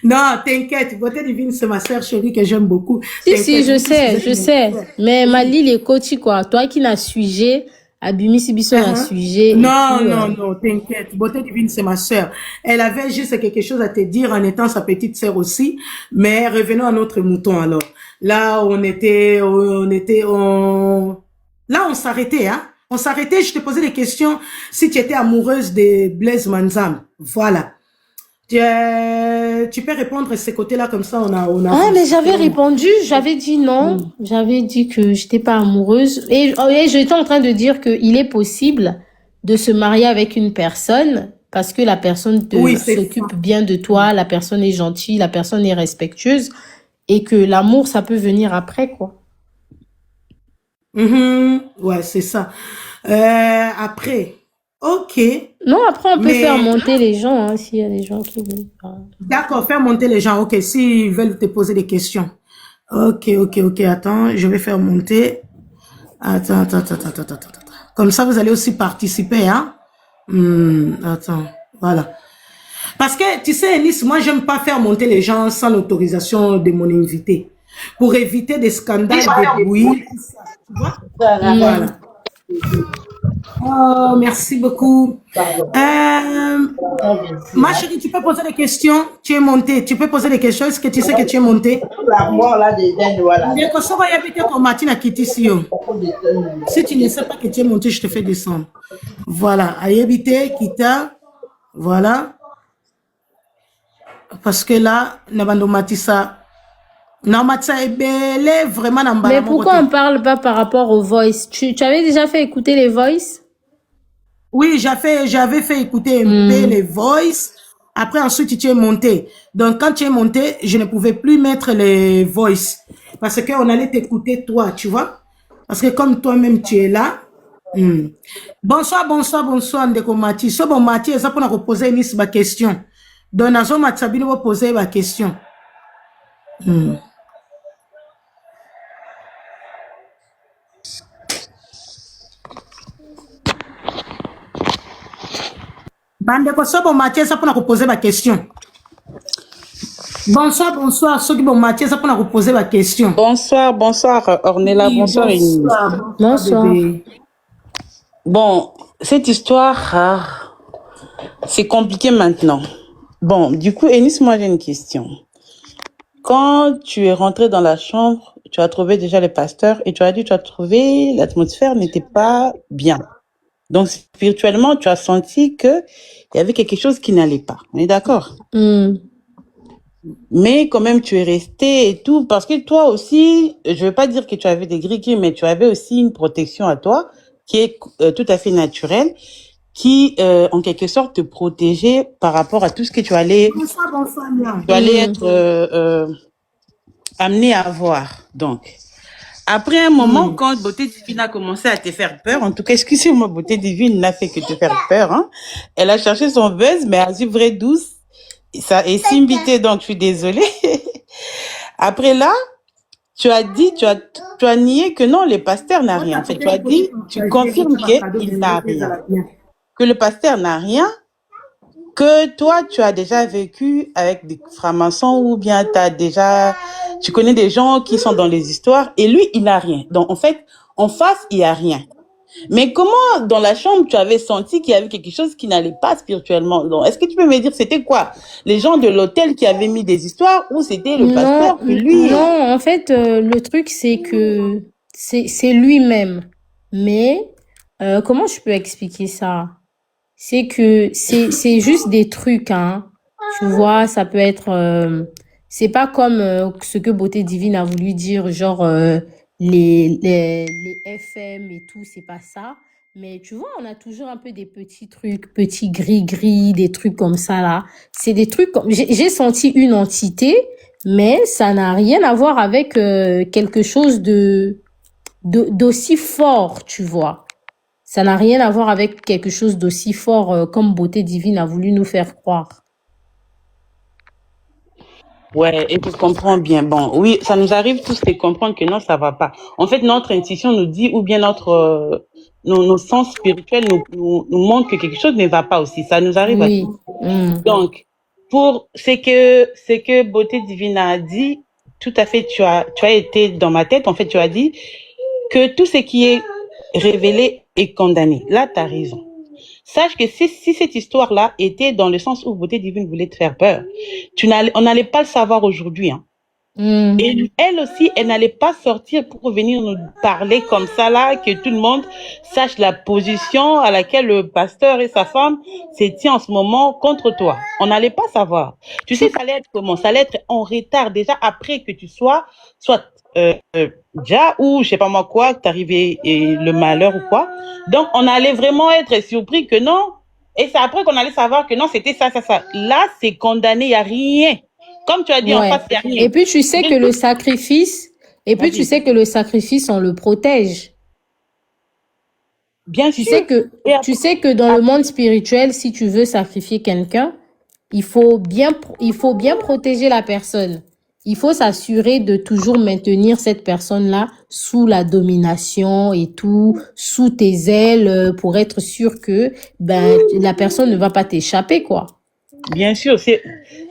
Speaker 2: Non, t'inquiète, beauté divine, c'est ma sœur chérie que j'aime beaucoup.
Speaker 1: Si, je sais. Mais ma Lily est coachée, quoi. Toi qui n'as sujet, Abimi Sibiso n'a sujet.
Speaker 2: Non, t'inquiète, beauté divine, c'est ma sœur. Elle avait juste quelque chose à te dire en étant sa petite sœur aussi. Mais revenons à notre mouton alors. Là, là, on s'arrêtait, hein. On s'arrêtait, je te posais des questions si tu étais amoureuse de Blaise Manzambe. Voilà. Tu peux répondre à ces côtés-là comme ça, on a.
Speaker 1: Ah, mais j'avais répondu, j'avais dit non. J'avais dit que j'étais pas amoureuse. Et j'étais en train de dire qu'il est possible de se marier avec une personne parce que la personne s'occupe bien de toi, la personne est gentille, la personne est respectueuse. Et que l'amour, ça peut venir après, quoi.
Speaker 2: Ouais, c'est ça. Après, ok.
Speaker 1: Non, après, on peut faire monter les gens, hein, s'il y a des gens qui veulent pas.
Speaker 2: D'accord, faire monter les gens, ok, s'ils veulent te poser des questions. Ok, attends, je vais faire monter. Attends. Comme ça, vous allez aussi participer, hein. Attends, voilà. Parce que, tu sais, Nice, moi, j'aime pas faire monter les gens sans l'autorisation de mon invité. Pour éviter des scandales, des bruits. Tu vois? Voilà. Oh, merci beaucoup. Ma chérie, tu peux poser des questions? Tu es montée. Tu peux poser des questions? Est-ce que tu sais que tu es montée? Si tu ne sais pas que tu es montée, je te fais descendre. Voilà. Ayébité, Kita. Voilà. parce que là, Nabando Matissa, non, Matissa est belle, vraiment,
Speaker 1: Mais pourquoi on parle pas par rapport aux voice? Tu avais déjà fait écouter les voice?
Speaker 2: Oui, j'avais fait écouter un peu les voice. Après, ensuite, tu es monté. Donc, quand tu es monté, je ne pouvais plus mettre les voice. Parce qu'on allait t'écouter toi, tu vois. Parce que comme toi-même, tu es là. Bonsoir, Ndeko Mati. So bon, Mati, ça pour nous poser une question. Donc, Nazo Matsabini va poser ma question. Bandeko, so bon, Mati, ça pour nous poser ma question. Bonsoir, ceux qui bon Mathieu, ça pour nous poser ma question.
Speaker 4: Bonsoir, Ornella,
Speaker 2: Oui,
Speaker 4: bonsoir.
Speaker 1: Bonsoir.
Speaker 2: Bébé.
Speaker 4: Bon, cette histoire, c'est compliqué maintenant. Bon, du coup, Eunice, moi j'ai une question. Quand tu es rentré dans la chambre, tu as trouvé déjà les pasteurs et tu as dit tu as trouvé l'atmosphère n'était pas bien. Donc spirituellement, tu as senti que il y avait quelque chose qui n'allait pas. On est d'accord? Mais quand même, tu es resté et tout, parce que toi aussi, je veux pas dire que tu avais des gris-gris, mais tu avais aussi une protection à toi qui est tout à fait naturelle, qui, en quelque sorte, te protégeait par rapport à tout ce que tu allais, tu allais être amené à voir. Donc, après un moment, quand Beauté Divine a commencé à te faire peur, en tout cas, excusez-moi, Beauté Divine n'a fait que te faire peur, hein. Elle a cherché son buzz, mais à suivre vraie douce. Ça est simbité, donc je suis désolée. Après là, tu as dit, tu as nié que non, le pasteur n'a rien. En fait, tu as dit, tu confirmes qu'il n'a rien. Que le pasteur n'a rien, que toi, tu as déjà vécu avec des francs-maçons ou bien tu connais des gens qui sont dans les histoires et lui, il n'a rien. Donc, en fait, en face, il n'y a rien. Mais comment, dans la chambre, tu avais senti qu'il y avait quelque chose qui n'allait pas spirituellement? Donc, est-ce que tu peux me dire, c'était quoi? Les gens de l'hôtel qui avaient mis des histoires ou c'était le pasteur que lui?
Speaker 1: Non, en fait, le truc, c'est que c'est lui-même. Mais, comment je peux expliquer ça? C'est que c'est juste des trucs, hein. Tu vois, ça peut être... c'est pas comme ce que Beauté Divine a voulu dire, genre les FM et tout, c'est pas ça. Mais tu vois, on a toujours un peu des petits trucs, petits gris-gris, des trucs comme ça, là. C'est des trucs comme... J'ai senti une entité, mais ça n'a rien à voir avec quelque chose d'aussi fort, tu vois. Ça n'a rien à voir avec quelque chose d'aussi fort comme Beauté Divine a voulu nous faire croire.
Speaker 4: Ouais, et tu comprends bien. Bon, oui, ça nous arrive tous de comprendre que non, ça va pas. En fait, notre intuition nous dit, ou bien nos sens spirituels nous montrent que quelque chose ne va pas aussi. Ça nous arrive à tous. Donc, pour ce que Beauté Divine a dit, tout à fait, tu as été dans ma tête. En fait, tu as dit que tout ce qui est révélé est condamné. Là, tu as raison. Sache que si cette histoire-là était dans le sens où Beauté Divine voulait te faire peur, on n'allait pas le savoir aujourd'hui, hein. Et elle aussi, elle n'allait pas sortir pour venir nous parler comme ça là, que tout le monde sache la position à laquelle le pasteur et sa femme se tiennent en ce moment contre toi. On n'allait pas savoir. Tu sais, ça allait être comment? Ça allait être en retard déjà après que tu sois, soit déjà ou je sais pas moi quoi, que t'arrivais le malheur ou quoi. Donc on allait vraiment être surpris que non. Et c'est après qu'on allait savoir que non, c'était ça. Là, c'est condamné, il n'y a rien. Comme tu as dit, en face, il n'y a rien.
Speaker 1: Et puis, tu sais que le sacrifice, on le protège.
Speaker 4: Bien sûr.
Speaker 1: Tu sais que dans le monde spirituel, si tu veux sacrifier quelqu'un, il faut bien protéger la personne. Il faut s'assurer de toujours maintenir cette personne-là sous la domination et tout, sous tes ailes, pour être sûr que la personne ne va pas t'échapper, quoi.
Speaker 4: Bien sûr, c'est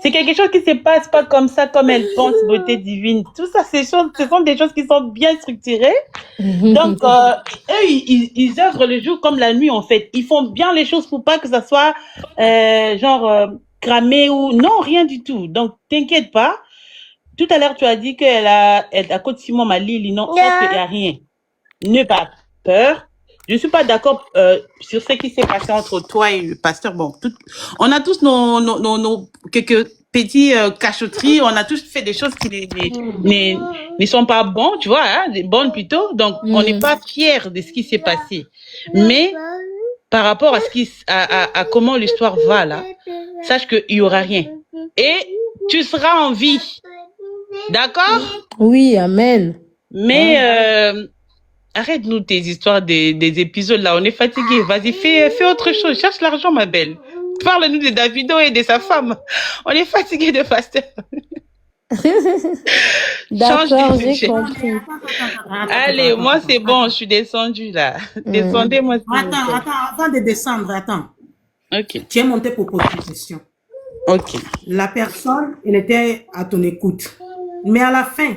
Speaker 4: quelque chose qui se passe pas comme ça, comme elle pense, Beauté Divine. Tout ça, ce sont des choses qui sont bien structurées. Donc, eux, ils œuvrent le jour comme la nuit, en fait. Ils font bien les choses pour pas que ça soit cramé ou... Non, rien du tout. Donc, t'inquiète pas. Tout à l'heure, tu as dit qu'elle a côté Simon Malili, non, sauf qu'il n'y a rien. N'aie pas peur. je ne suis pas d'accord sur ce qui s'est passé entre toi et le pasteur. Bon, on a tous nos quelques petits cachotteries, on a tous fait des choses qui ne sont pas bonnes, tu vois, hein, des bonnes plutôt. Donc, on n'est pas fiers de ce qui s'est passé. Mais par rapport à comment l'histoire va là, sache qu'il n'y aura rien. Et tu seras en vie. D'accord?
Speaker 1: Oui, amen.
Speaker 4: Mais arrête-nous tes histoires des épisodes là, on est fatigué. Vas-y, fais autre chose. Cherche l'argent, ma belle. Parle-nous de Davido et de sa femme. On est fatigué de pasteur.
Speaker 1: D'accord, j'ai compris.
Speaker 2: Allez,
Speaker 4: moi c'est bon, je suis descendue là. Descendez-moi.
Speaker 2: Attends, avant de descendre, attends.
Speaker 4: Ok.
Speaker 2: Tu es monté pour poser une question.
Speaker 4: Ok.
Speaker 2: La personne, elle était à ton écoute. Mais à la fin,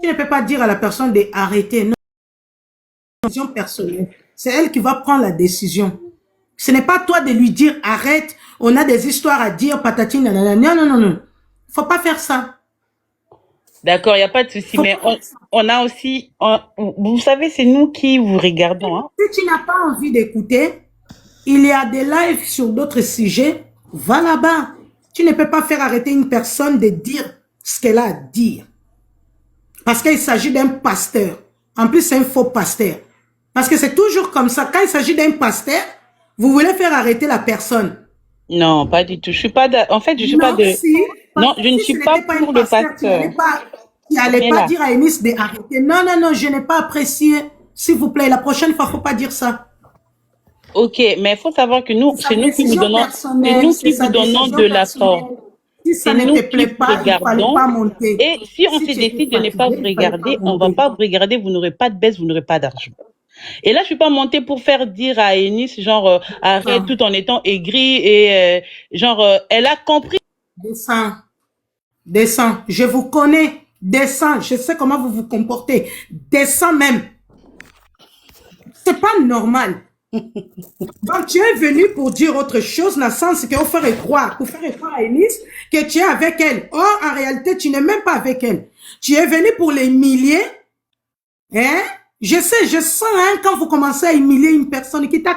Speaker 2: tu ne peux pas dire à la personne d'arrêter. Non, c'est une décision personnelle. C'est elle qui va prendre la décision. Ce n'est pas toi de lui dire arrête, on a des histoires à dire, patati, nanana. Non. Faut pas faire ça.
Speaker 4: D'accord, il n'y a pas de souci, mais on a aussi, vous savez, c'est nous qui vous regardons. Hein.
Speaker 2: Si tu n'as pas envie d'écouter, il y a des lives sur d'autres sujets, va là-bas. Tu ne peux pas faire arrêter une personne de dire ce qu'elle a à dire. Parce qu'il s'agit d'un pasteur. En plus, c'est un faux pasteur. Parce que c'est toujours comme ça. Quand il s'agit d'un pasteur, vous voulez faire arrêter la personne.
Speaker 4: Non, pas du tout. Je suis pas en fait, je suis pas de... Non, je ne suis pas pour le pasteur.
Speaker 2: Tu n'allais pas dire à Eunice d'arrêter. Non, je n'ai pas apprécié. S'il vous plaît, la prochaine fois, il ne faut pas dire ça.
Speaker 4: Ok, mais il faut savoir que nous, c'est nous qui vous donnons, de la force.
Speaker 2: Si ça ne te plaît pas, il ne fallait pas monter.
Speaker 4: Et si on se décide de ne pas vous regarder, on ne va pas vous regarder, vous n'aurez pas de baisse, vous n'aurez pas d'argent. Et là, je suis pas montée pour faire dire à Eunice, genre, arrête tout en étant aigrie et genre, elle a compris.
Speaker 2: Descends, je vous connais. Descends, je sais comment vous vous comportez. Descends même. C'est pas normal. Donc, tu es venu pour dire autre chose, dans le sens que vous ferez croire, à Eunice que tu es avec elle. Or, en réalité, tu n'es même pas avec elle. Tu es venu pour l'humilier. Hein? Je sais, je sens, hein, quand vous commencez à humilier une personne, kita.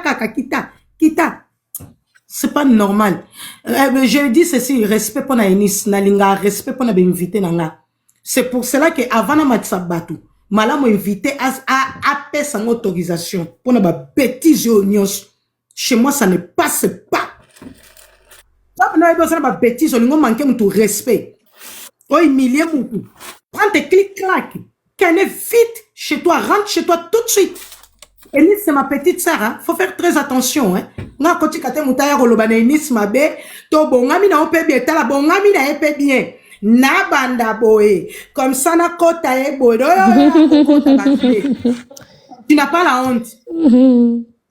Speaker 2: C'est pas normal. Je dis ceci, respect pour Eunice, nalinga, respect pour l'invité nanga. C'est pour cela que avant na matsabatu, Malam invité à appeler son autorisation pour ne pas bêtises. Chez moi, ça ne passe pas. Ça n'a pas besoin de bêtises, on manque mon respect. Oh, humilier mon coup. Prends tes clics, clac. Qu'elle est vite chez toi, rentre chez toi tout de suite. Eunice, c'est ma petite sœur, hein. Faut faire très attention, hein. Nga koti kate mutaya rolobana Eunice mabe, to bongami na ope bien, tala bongami na epe bien. Na banda boé, comme ça na kota e boé. Tu n'as pas la honte.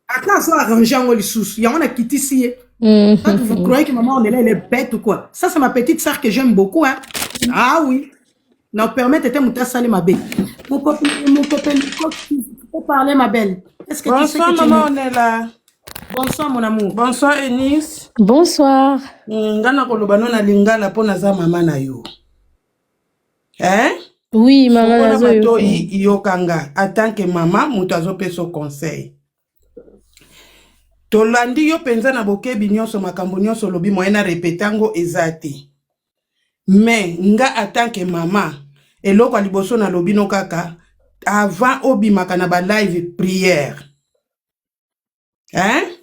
Speaker 2: Attends, ça arranger en lissus. Il y en a qui t'ici. Vous croyez que maman on est là, elle est bête ou quoi? Ça c'est ma petite sœur que j'aime beaucoup, hein. Ah oui. Non, permettez de me saler ma belle. Mon copain, tu peux parler, ma belle. Est-ce que
Speaker 5: bonsoir,
Speaker 2: tu sais que
Speaker 5: maman, on est là.
Speaker 2: Bonsoir, mon amour.
Speaker 5: Bonsoir, Eunice.
Speaker 1: Bonsoir.
Speaker 5: Ngana kolobano na lingala po naza mama na yo. Hein?
Speaker 1: Oui, maman
Speaker 5: nazo yo. Yokanga, en tant que maman, mutu azopeso conseil. Tolandi yo penza na bokebi nyonso makambo nyonso lobi moyena repetango ezate. Mais nga en tant que maman, eloko liboso na lobi no kaka, avant obimaka na ba live prière. Hein?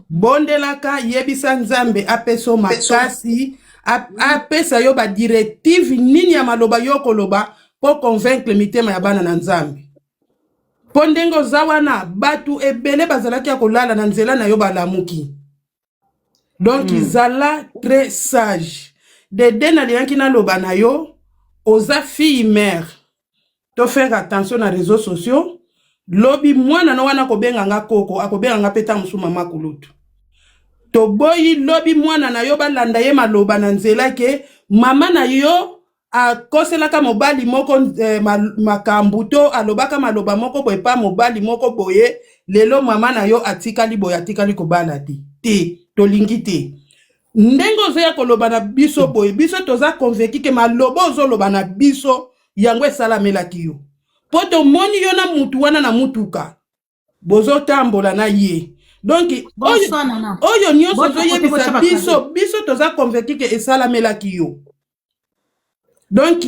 Speaker 5: Bondelaka yebisa nzambe apeso makasi apesa yo ba directive nini ya maloba yo koloba po convaincre mitema ya bana na nzambe. Pondengo zawana batu ebele bazalaki ya kolala na nzela na yo balamuki. Donc izala très sage. Dede na lianki na loba na yo oza fille mère. To faire attention na réseaux sociaux. Lobi mwana no wana kobenga nga koko akobenga nga peta musu mama kulutu. To boyi lobi mwana na yo balanda ye maloba na nzela ke mama na yo akoselaka mobali moko makambuto alobaka maloba moko boye pa mobali moko boye lelo mama na yo atikali boye atikali kobala te tolingi te. Ndengo zeya koloba na biso boye biso toza convaincu ke maloba ozoloba na biso yango esalamelaki yo. Poto moni yo na mutu wana na mutuka. bozo tambola na ye. Donc
Speaker 2: Bonsoir, Nana.
Speaker 5: oyo nyonso
Speaker 2: Bonne
Speaker 5: toyebisa
Speaker 2: apportez
Speaker 5: biso biso toza convaincu que esalamelaki yo. Donc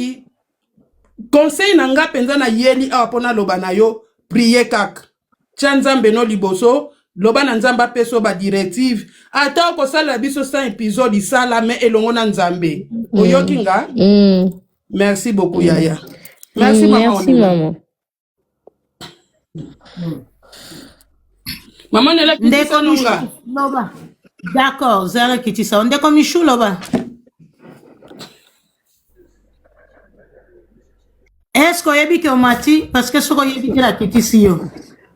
Speaker 5: conseil na nga penza na yeli awa pona loba na yo prier kaka. Tia nzambe no liboso loba na nzambe apeso ba directive ata okosala biso 100 épisode isalame elongo na nzambe. Oyoki nga? Merci beaucoup Yaya. Merci maman.
Speaker 1: Merci maman.
Speaker 5: Maman nela
Speaker 2: Ndeko
Speaker 5: kitisa
Speaker 2: Michou,
Speaker 5: nonga.
Speaker 2: Loba. D'accord, Zara Kitisa. Ndeko Michou, Loba. Est-ce qu'on y a dit que Mati, parce que ce qu'on y a dit que la Kitisi yo.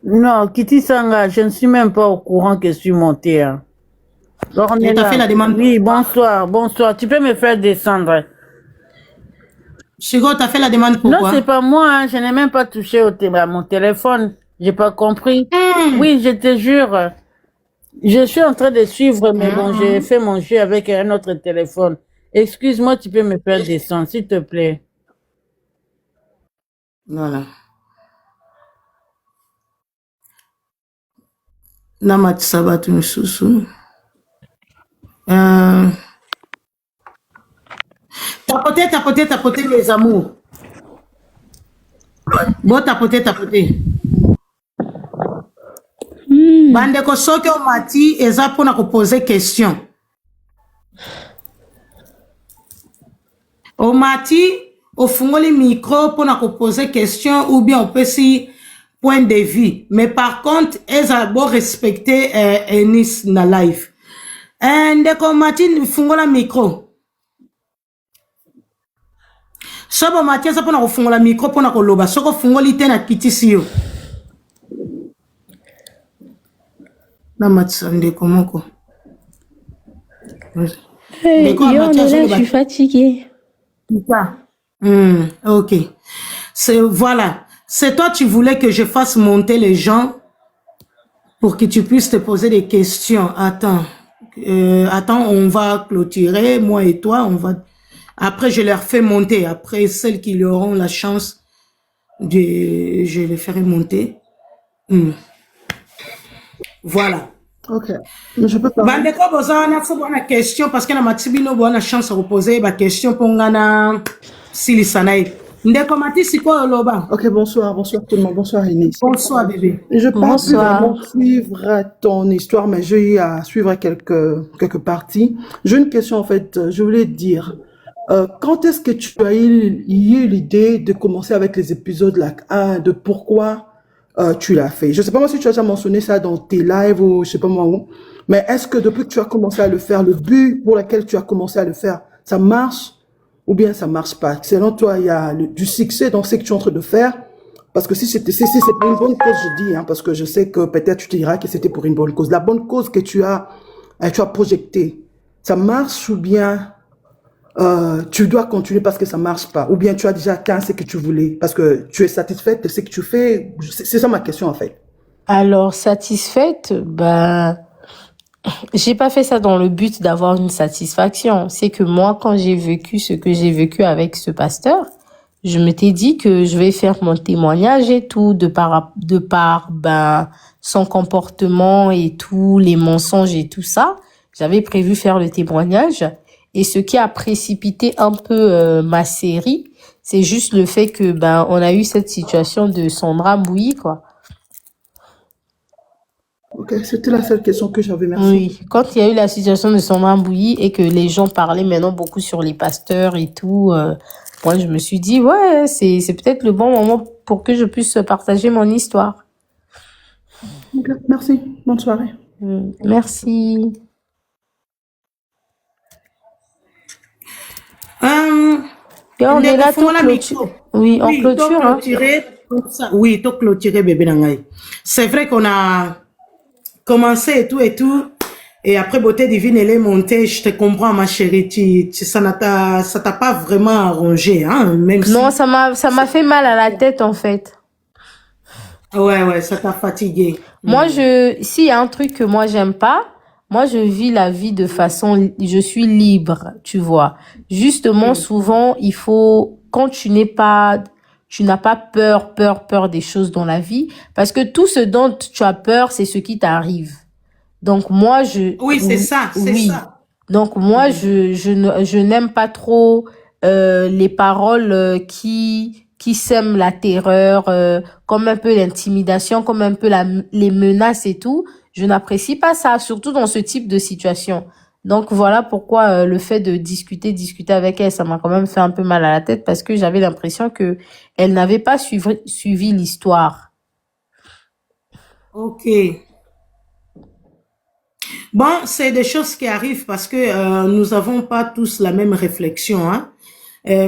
Speaker 6: Non, Kitty Sanga, je ne suis même pas au courant que je suis montée. Hein. Alors, on
Speaker 2: Tu
Speaker 6: est
Speaker 2: as
Speaker 6: là.
Speaker 2: fait la demande.
Speaker 6: Oui, bonsoir, bonsoir. Tu peux me faire descendre?
Speaker 2: Chigo, tu as fait la demande
Speaker 6: Non,
Speaker 2: pourquoi?
Speaker 6: c'est pas moi. Hein. Je n'ai même pas touché à mon téléphone. J'ai pas compris. Oui, je te jure. Je suis en train de suivre, mais bon, j'ai fait mon jeu avec un autre téléphone. Excuse-moi, tu peux me faire descendre, s'il te plaît.
Speaker 2: Voilà. Namat Sabat Moussoussou. Tapoter les amours. Bon, tapoter. Bandeko soki o mati eza pona ko poser question. O mati o fungoli micro pona ko poser question ou bien on peut si point de vue. Mais par contre, eza bon respecter Enis na live. Ndeko mati fungola micro. Sobo mati eza pona ko fungola micro pona ko loba. Soko fungoli te na kitisi yo. Na matsande komoko.
Speaker 1: Hey, yo, on est là, je suis fatiguée.
Speaker 2: Ok. Voilà. C'est toi, tu voulais que je fasse monter les gens pour que tu puisses te poser des questions. Attends, on va clôturer, moi et toi, on va... Après, je leur fais monter. Après, celles qui auront la chance, je les ferai monter. Voilà.
Speaker 7: Ok. Mais je peux pas.
Speaker 2: Bandeko boza na fo bona question parce que na matibino bona chance de poser ba question pour ngana silisanaï. Ndeko mati siko loba.
Speaker 7: Ok, bonsoir tout le monde. Bonsoir Enis.
Speaker 2: Bonsoir bébé.
Speaker 7: Je pense plus
Speaker 1: Bonsoir.
Speaker 7: vraiment suivre ton histoire, mais j'ai eu à suivre quelques parties. J'ai une question en fait. Je voulais te dire, quand est-ce que tu as eu l'idée de commencer avec les épisodes là, de pourquoi tu l'as fait? Je sais pas moi si tu as déjà mentionné ça dans tes lives ou je sais pas moi où, mais est-ce que depuis que tu as commencé à le faire, le but pour lequel tu as commencé à le faire, ça marche ou bien ça marche pas? Selon toi, il y a du succès dans ce que tu es en train de faire? Parce que si c'est pour une bonne cause, je dis, hein, parce que je sais que peut-être tu te diras que c'était pour une bonne cause. La bonne cause que tu as projetée, ça marche ou bien tu dois continuer parce que ça marche pas, ou bien tu as déjà atteint ce que tu voulais parce que tu es satisfaite de ce que tu fais? C'est ça ma question en fait.
Speaker 1: Alors, satisfaite, ben, j'ai pas fait ça dans le but d'avoir une satisfaction. C'est que moi, quand j'ai vécu ce que j'ai vécu avec ce pasteur, je m'étais dit que je vais faire mon témoignage et tout, de par, ben, son comportement et tout, les mensonges et tout ça. J'avais prévu faire le témoignage. Et ce qui a précipité un peu ma série, c'est juste le fait que ben on a eu cette situation de Sandra Mbouyi, quoi.
Speaker 7: Ok, c'était la seule question que j'avais, merci.
Speaker 1: Oui, quand il y a eu la situation de Sandra Mbouyi et que les gens parlaient maintenant beaucoup sur les pasteurs et tout, moi je me suis dit ouais, c'est peut-être le bon moment pour que je puisse partager mon histoire.
Speaker 7: Ok, merci, bonne soirée.
Speaker 1: Merci. Et on est là tout clôture. Oui, on clôture. Hein.
Speaker 2: Oui, tout clôturer, bébé Nangaï. C'est vrai qu'on a commencé et tout. Et après, beauté divine, elle est montée. Je te comprends, ma chérie. Ça t'a pas vraiment arrangé, hein, même
Speaker 1: non,
Speaker 2: si...
Speaker 1: ça m'a fait mal à la tête, en fait.
Speaker 2: Ouais, ça t'a fatigué.
Speaker 1: Moi, s'il y a un truc que moi, j'aime pas, moi, je vis la vie de façon, je suis libre, tu vois. Justement, souvent, il faut, quand tu n'es pas tu n'as pas peur des choses dans la vie, parce que tout ce dont tu as peur, c'est ce qui t'arrive. Donc moi,
Speaker 2: Oui, c'est ça, c'est
Speaker 1: oui.
Speaker 2: ça.
Speaker 1: Donc moi, je n'aime pas trop les paroles qui sèment la terreur, comme un peu l'intimidation, comme un peu les menaces et tout. Je n'apprécie pas ça, surtout dans ce type de situation. Donc voilà pourquoi le fait de discuter avec elle, ça m'a quand même fait un peu mal à la tête parce que j'avais l'impression que elle n'avait pas suivi l'histoire.
Speaker 2: Ok. Bon, c'est des choses qui arrivent parce que nous n'avons pas tous la même réflexion, hein.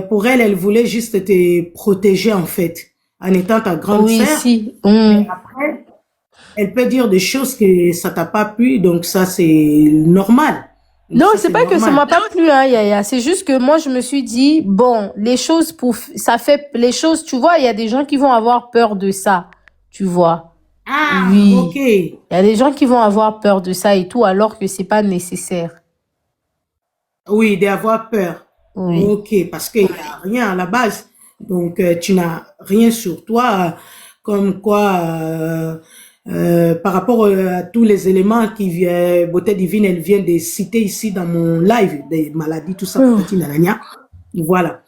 Speaker 2: Pour elle, elle voulait juste te protéger en fait, en étant ta grande
Speaker 1: Oui,
Speaker 2: sœur.
Speaker 1: si.
Speaker 2: Mais après, elle peut dire des choses que ça t'a pas plu, donc ça c'est normal. Donc
Speaker 1: Non,
Speaker 2: ça,
Speaker 1: c'est pas que ça m'a pas plu, hein, Yaya. C'est juste que moi, je me suis dit, bon, les choses les choses, tu vois, il y a des gens qui vont avoir peur de ça, tu vois.
Speaker 2: Ah,
Speaker 1: Oui.
Speaker 2: ok.
Speaker 1: Il y a des gens qui vont avoir peur de ça et tout, alors que c'est pas nécessaire.
Speaker 2: Oui, d'avoir peur.
Speaker 1: Oui.
Speaker 2: Ok, parce qu'il n'y a rien à la base. Donc, tu n'as rien sur toi, comme quoi, par rapport à tous les éléments qui viennent, Beauté Divine, elle vient de citer ici dans mon live, des maladies, tout ça, petit nanana. Voilà.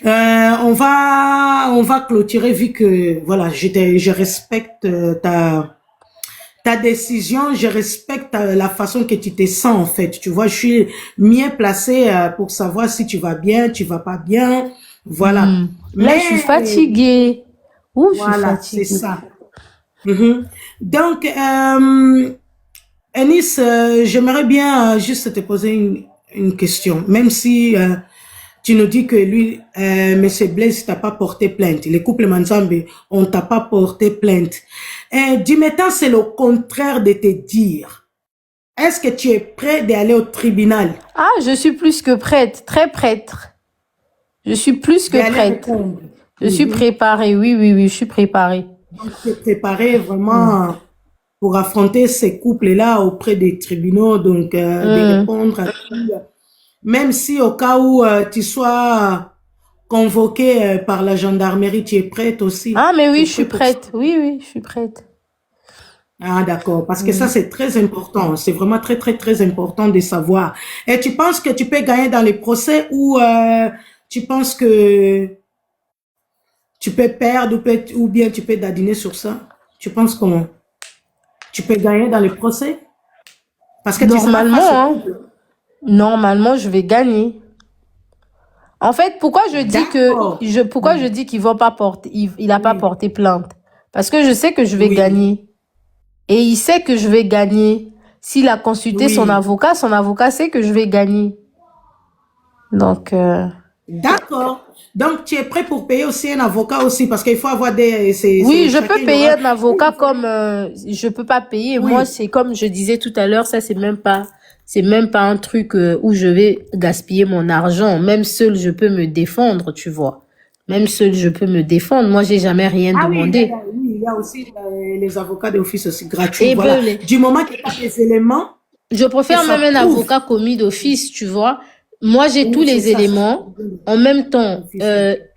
Speaker 2: On va clôturer vu que, voilà, je respecte ta décision, je respecte la façon que tu te sens en fait. Tu vois, je suis mieux placée pour savoir si tu vas bien, tu vas pas bien. Voilà.
Speaker 1: Là, je suis fatiguée. Ouh, je suis
Speaker 2: Voilà,
Speaker 1: fatiguée.
Speaker 2: c'est ça. Donc, Anis, j'aimerais bien juste te poser une question. Même si tu nous dis que lui, M. Blaise t'a pas porté plainte. Les couples Manzambe, on t'a pas porté plainte. Du maintenant, c'est le contraire de te dire. Est-ce que tu es prêt d'aller au tribunal?
Speaker 1: Ah, je suis plus que prête, très prête. Je suis plus que prête. Je suis préparée, oui, je suis préparée.
Speaker 2: Donc, tu es préparée vraiment pour affronter ces couples-là auprès des tribunaux, donc de répondre à tout. Même si au cas où tu sois convoqué par la gendarmerie, tu es prête aussi?
Speaker 1: Ah, mais oui, je suis prête. Oui, je suis prête.
Speaker 2: Ah, d'accord. Parce que ça, c'est très important. C'est vraiment très, très, très important de savoir. Et tu penses que tu peux gagner dans les procès ou tu penses que tu peux perdre ou bien tu peux dadiner sur ça? Tu penses comment? Tu peux gagner dans les procès? Parce que
Speaker 1: Normalement, je vais gagner. En fait, pourquoi je dis qu'il va pas porter, il a pas porté plainte? Parce que je sais que je vais gagner. Et il sait que je vais gagner. S'il a consulté son avocat sait que je vais gagner. Donc,
Speaker 2: D'accord. Donc, tu es prêt pour payer aussi un avocat aussi, parce qu'il faut avoir
Speaker 1: oui, je peux payer un avocat comme je peux pas payer. Oui. Moi, c'est comme je disais tout à l'heure, ça c'est même pas un truc où je vais gaspiller mon argent. Même seul, je peux me défendre, tu vois. Même seul, je peux me défendre. Moi, j'ai jamais rien demandé.
Speaker 2: Oui, il y a aussi les avocats d'office aussi gratuits. Et voilà. Du moment qu'il y a des éléments.
Speaker 1: Je préfère même un avocat commis d'office, tu vois. Moi, j'ai tous les éléments. En même temps,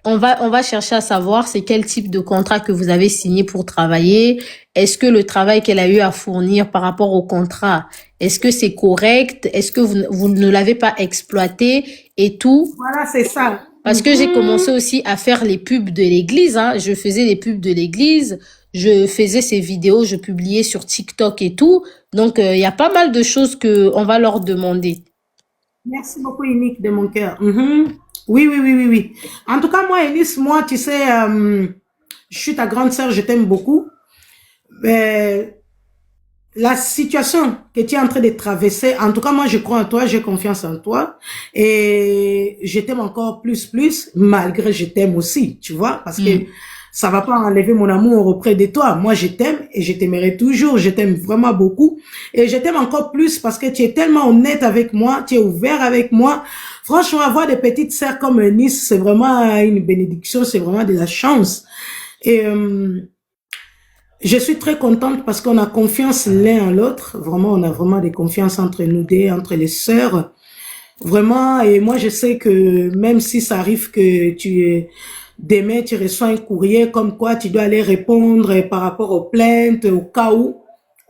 Speaker 1: on va chercher à savoir c'est quel type de contrat que vous avez signé pour travailler. Est-ce que le travail qu'elle a eu à fournir par rapport au contrat, est-ce que c'est correct? Est-ce que vous ne l'avez pas exploité et tout?
Speaker 2: Voilà, c'est ça.
Speaker 1: Parce que j'ai commencé aussi à faire les pubs de l'église, hein. Je faisais les pubs de l'église. Je faisais ces vidéos, je publiais sur TikTok et tout. Donc, il y a pas mal de choses on va leur demander.
Speaker 2: Merci beaucoup, Unique de mon cœur. Oui. En tout cas, moi, Elise, tu sais, je suis ta grande sœur, je t'aime beaucoup. Mais la situation que tu es en train de traverser, en tout cas, moi, je crois en toi, j'ai confiance en toi. Et je t'aime encore plus, malgré je t'aime aussi, tu vois, parce que ça va pas enlever mon amour auprès de toi. Moi, je t'aime et je t'aimerai toujours. Je t'aime vraiment beaucoup. Et je t'aime encore plus parce que tu es tellement honnête avec moi. Tu es ouvert avec moi. Franchement, avoir des petites sœurs comme Nice, c'est vraiment une bénédiction. C'est vraiment de la chance. Et je suis très contente parce qu'on a confiance l'un en l'autre. Vraiment, on a vraiment des confiances entre nous deux, entre les sœurs. Vraiment. Et moi, je sais que même si ça arrive que demain tu reçois un courrier comme quoi tu dois aller répondre par rapport aux plaintes, au cas où.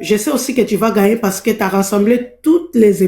Speaker 2: Je sais aussi que tu vas gagner parce que tu as rassemblé toutes les